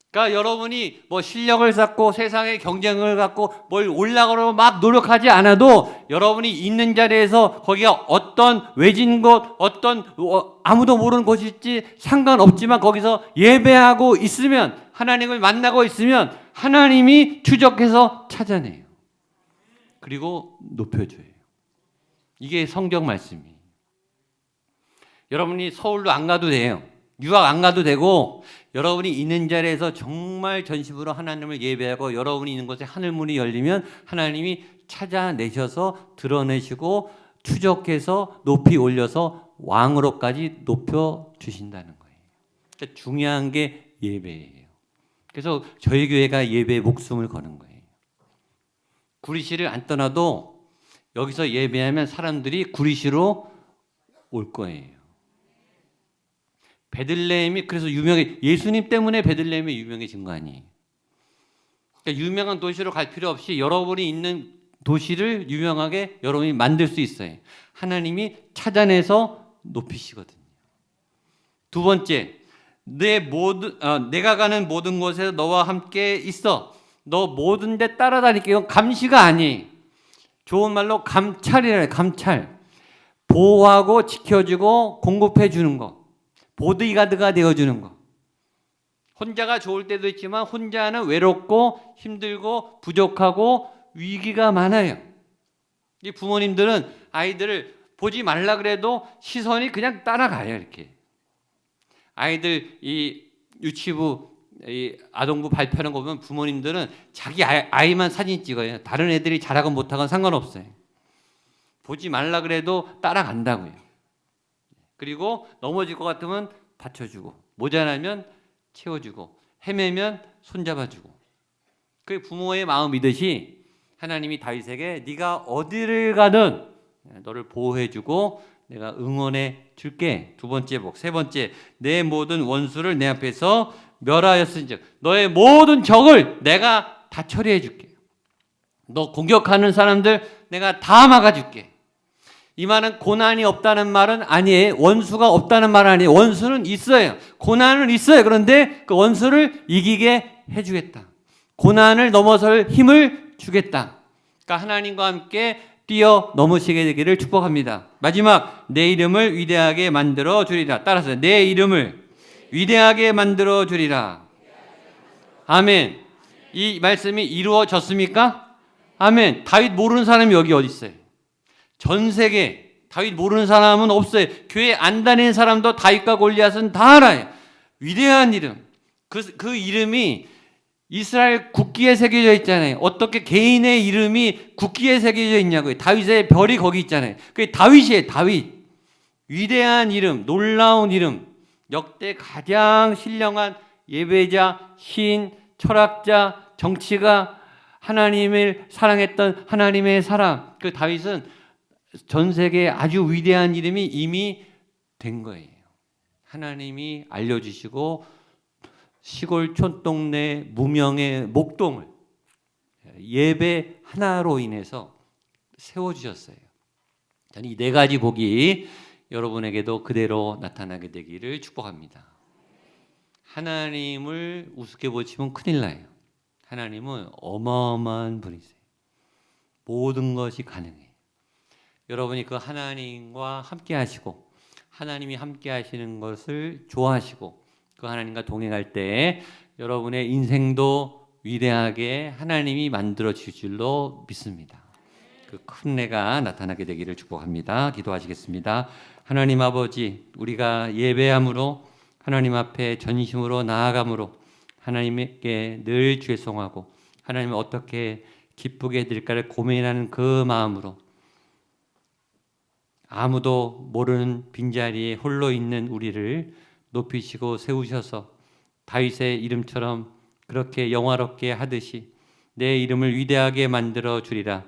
그러니까 여러분이 뭐 실력을 쌓고 세상의 경쟁을 갖고 뭘 올라가려고 막 노력하지 않아도, 여러분이 있는 자리에서 거기가 어떤 외진 곳, 어떤 아무도 모르는 곳일지 상관없지만 거기서 예배하고 있으면, 하나님을 만나고 있으면 하나님이 추적해서 찾아내요. 그리고 높여줘요. 이게 성경 말씀이에요. 여러분이 서울도 안 가도 돼요. 유학 안 가도 되고, 여러분이 있는 자리에서 정말 전심으로 하나님을 예배하고 여러분이 있는 곳에 하늘문이 열리면 하나님이 찾아내셔서 드러내시고 추적해서 높이 올려서 왕으로까지 높여주신다는 거예요. 그러니까 중요한 게 예배예요. 그래서 저희 교회가 예배에 목숨을 거는 거예요. 구리시를 안 떠나도 여기서 예배하면 사람들이 구리시로 올 거예요. 베들레헴이 그래서 유명해, 예수님 때문에 베들레헴이 유명해진 거 아니에요. 그러니까 유명한 도시로 갈 필요 없이 여러분이 있는 도시를 유명하게 여러분이 만들 수 있어요. 하나님이 찾아내서 높이시거든요. 두 번째, 내가 가는 모든 곳에서 너와 함께 있어. 너 모든 데 따라다닐게. 이건 감시가 아니에요. 좋은 말로 감찰이래요. 감찰. 보호하고 지켜주고 공급해 주는 거. 보디가드가 되어주는 거. 혼자가 좋을 때도 있지만 혼자는 외롭고 힘들고 부족하고 위기가 많아요. 이 부모님들은 아이들을 보지 말라 그래도 시선이 그냥 따라가요. 이렇게 아이들 이 유치부, 이 아동부 발표하는 거 보면 부모님들은 자기 아이만 사진 찍어요. 다른 애들이 잘하건 못하건 상관없어요. 보지 말라 그래도 따라간다고요. 그리고 넘어질 것 같으면 받쳐주고, 모자라면 채워주고, 헤매면 손잡아주고. 그게 부모의 마음이듯이 하나님이 다윗에게 네가 어디를 가든 너를 보호해주고 내가 응원해 줄게. 두 번째 복. 세 번째, 내 모든 원수를 내 앞에서 멸하였은즉 너의 모든 적을 내가 다 처리해 줄게. 너 공격하는 사람들 내가 다 막아줄게. 이 말은 고난이 없다는 말은 아니에요. 원수가 없다는 말은 아니에요. 원수는 있어요. 고난은 있어요. 그런데 그 원수를 이기게 해주겠다. 고난을 넘어설 힘을 주겠다. 그러니까 하나님과 함께 뛰어넘으시게 되기를 축복합니다. 마지막, 내 이름을 위대하게 만들어 주리라. 따라서 내 이름을 위대하게 만들어 주리라. 아멘. 이 말씀이 이루어졌습니까? 아멘. 다윗 모르는 사람이 여기 어디 있어요? 전 세계 다윗 모르는 사람은 없어요. 교회 안 다니는 사람도 다윗과 골리앗은 다 알아요. 위대한 이름. 그 이름이 이스라엘 국기에 새겨져 있잖아요. 어떻게 개인의 이름이 국기에 새겨져 있냐고요. 다윗의 별이 거기 있잖아요. 그게 다윗이에요. 다윗. 위대한 이름, 놀라운 이름. 역대 가장 신령한 예배자, 시인, 철학자, 정치가, 하나님을 사랑했던 하나님의 사람. 그 다윗은 전 세계에 아주 위대한 이름이 이미 된 거예요. 하나님이 알려주시고 시골 촌동네 무명의 목동을 예배 하나로 인해서 세워주셨어요. 저는 이 4가지 복이 여러분에게도 그대로 나타나게 되기를 축복합니다. 하나님을 우습게 보시면 큰일 나요. 하나님은 어마어마한 분이세요. 모든 것이 가능해요. 여러분이 그 하나님과 함께 하시고 하나님이 함께 하시는 것을 좋아하시고 그 하나님과 동행할 때 여러분의 인생도 위대하게 하나님이 만들어 주실 줄로 믿습니다. 그 큰 은혜가 나타나게 되기를 축복합니다. 기도하시겠습니다. 하나님 아버지, 우리가 예배함으로 하나님 앞에 전심으로 나아감으로 하나님께 늘 죄송하고 하나님을 어떻게 기쁘게 해드릴까를 고민하는 그 마음으로 아무도 모르는 빈자리에 홀로 있는 우리를 높이시고 세우셔서 다윗의 이름처럼 그렇게 영화롭게 하듯이 내 이름을 위대하게 만들어 주리라,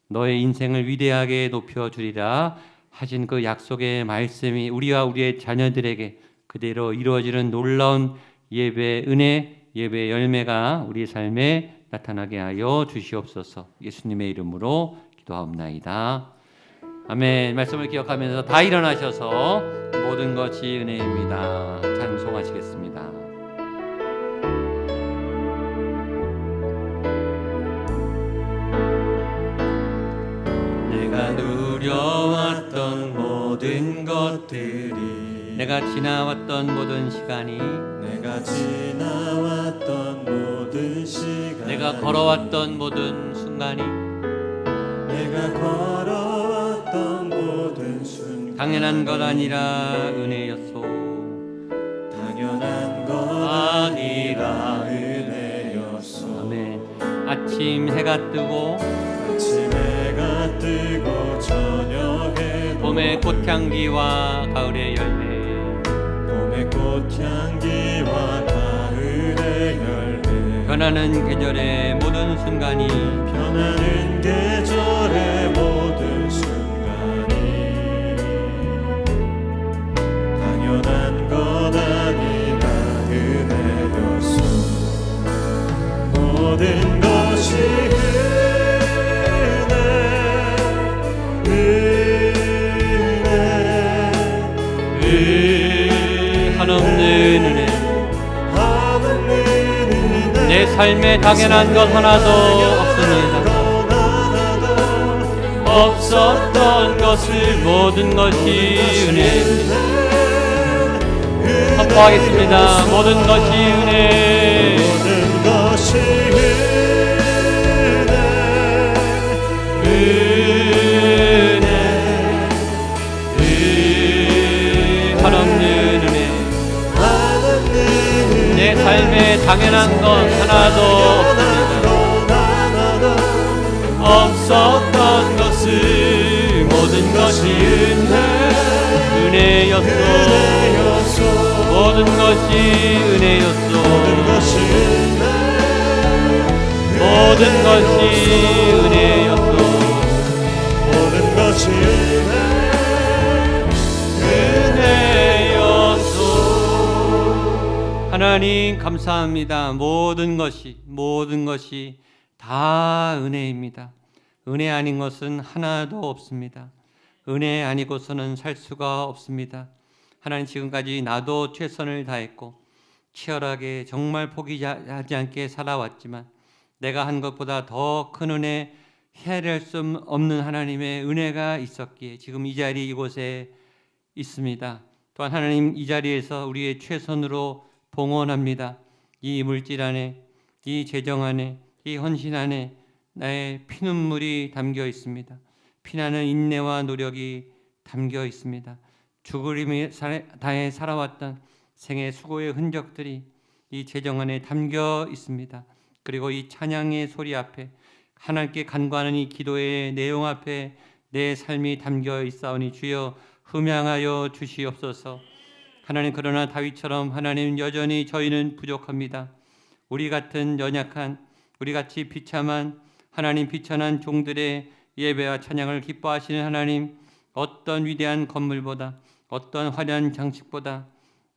너의 인생을 위대하게 높여 주리라 하신 그 약속의 말씀이 우리와 우리의 자녀들에게 그대로 이루어지는 놀라운 예배 은혜, 예배 열매가 우리 삶에 나타나게 하여 주시옵소서. 예수님의 이름으로 기도하옵나이다. 아멘. 말씀을 기억하면서 다 일어나셔서 모든 것이 은혜입니다. 찬송하시겠습니다. 내가 누려왔던 모든 것들이, 내가 지나왔던 모든 시간이, 내가 지나왔던 모든 시간, 내가 걸어왔던 모든 순간이 내가 걸어왔던 모든 순간, 당연한 것 아니라 은혜였소. 당연한 것 아니라 은혜였소. 아멘. 아침 해가 뜨고 아침 해가 뜨고 저녁에 봄의 꽃향기와 가을의 열매, 봄의 꽃향기와 가을의 열매, 변하는 계절의 모든 순간이 변하는 계절의 모든 순간이 당연한 것 아니라 은혜였소. 모든 것이 한없는 은혜, 내 삶에 당연한 것 하나도 없습니다. 없었던 것을 모든 것이 은혜입니다. 선포하겠습니다. 모든 것이 은혜, 모든 것이 한없는 은혜, 내 삶에 당연한 것 하나도 없습니다. 없었던 것을 모든 것이 은혜였소. 모든 것이 은혜였소. 모든 것이 은혜였소. 모든 것이 은혜였소. 하나님 감사합니다. 모든 것이 다 은혜입니다. 은혜 아닌 것은 하나도 없습니다. 은혜 아니고서는 살 수가 없습니다. 하나님, 지금까지 나도 최선을 다했고 치열하게 정말 포기하지 않게 살아왔지만 내가 한 것보다 더 큰 은혜, 헤아릴 수 없는 하나님의 은혜가 있었기에 지금 이 자리 이곳에 있습니다. 또한 하나님, 이 자리에서 우리의 최선으로 봉헌합니다. 이 물질 안에, 이 재정 안에, 이 헌신 안에 나의 피눈물이 담겨 있습니다. 피나는 인내와 노력이 담겨 있습니다. 죽으림을 다해 살아왔던 생의 수고의 흔적들이 이 재정 안에 담겨 있습니다. 그리고 이 찬양의 소리 앞에, 하나님께 간구하는 이 기도의 내용 앞에 내 삶이 담겨 있사오니 주여 흠양하여 주시옵소서. 하나님, 그러나 다윗처럼 하나님, 여전히 저희는 부족합니다. 우리 같은 연약한, 우리같이 비참한 하나님, 비천한 종들의 예배와 찬양을 기뻐하시는 하나님, 어떤 위대한 건물보다, 어떤 화려한 장식보다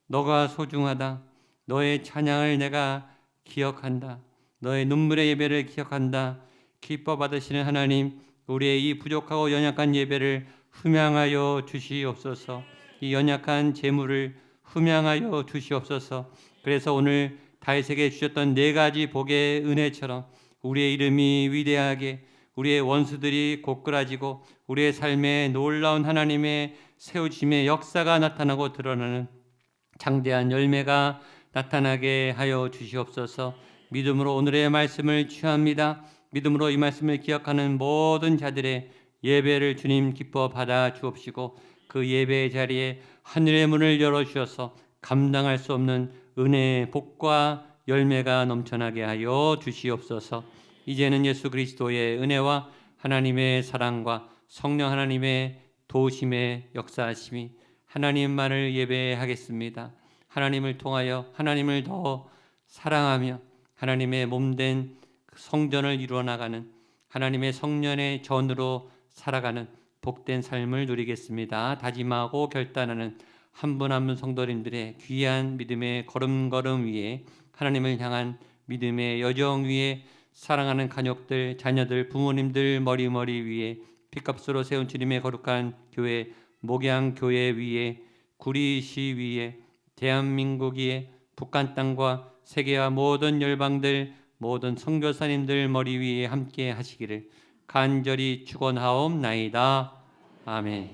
너가 소중하다. 너의 찬양을 내가 기억한다. 너의 눈물의 예배를 기억한다. 기뻐 받으시는 하나님, 우리의 이 부족하고 연약한 예배를 흠양하여 주시옵소서. 이 연약한 재물을 흠양하여 주시옵소서. 그래서 오늘 다윗에게 주셨던 4가지 복의 은혜처럼 우리의 이름이 위대하게, 우리의 원수들이 고꾸라지고 우리의 삶에 놀라운 하나님의 세우심의 역사가 나타나고 드러나는 장대한 열매가 나타나게 하여 주시옵소서. 믿음으로 오늘의 말씀을 취합니다. 믿음으로 이 말씀을 기억하는 모든 자들의 예배를 주님 기뻐 받아 주옵시고 그 예배의 자리에 하늘의 문을 열어주셔서 감당할 수 없는 은혜의 복과 열매가 넘쳐나게 하여 주시옵소서. 이제는 예수 그리스도의 은혜와 하나님의 사랑과 성령 하나님의 도우심의 역사하심이 하나님만을 예배하겠습니다. 하나님을 통하여 하나님을 더 사랑하며 하나님의 몸된 성전을 이루어 나가는 하나님의 성년의 전으로 살아가는 복된 삶을 누리겠습니다. 다짐하고 결단하는 한 분 한 분 성도님들의 귀한 믿음의 걸음걸음 위에 하나님을 향한 믿음의 여정 위에 사랑하는 가족들, 자녀들, 부모님들 머리머리 위에 핏값으로 세운 주님의 거룩한 교회, 목양교회 위에 구리시 위에 대한민국 위에 북한 땅과 세계와 모든 열방들, 모든 선교사님들 머리 위에 함께 하시기를 간절히 축원하옵나이다. 아멘.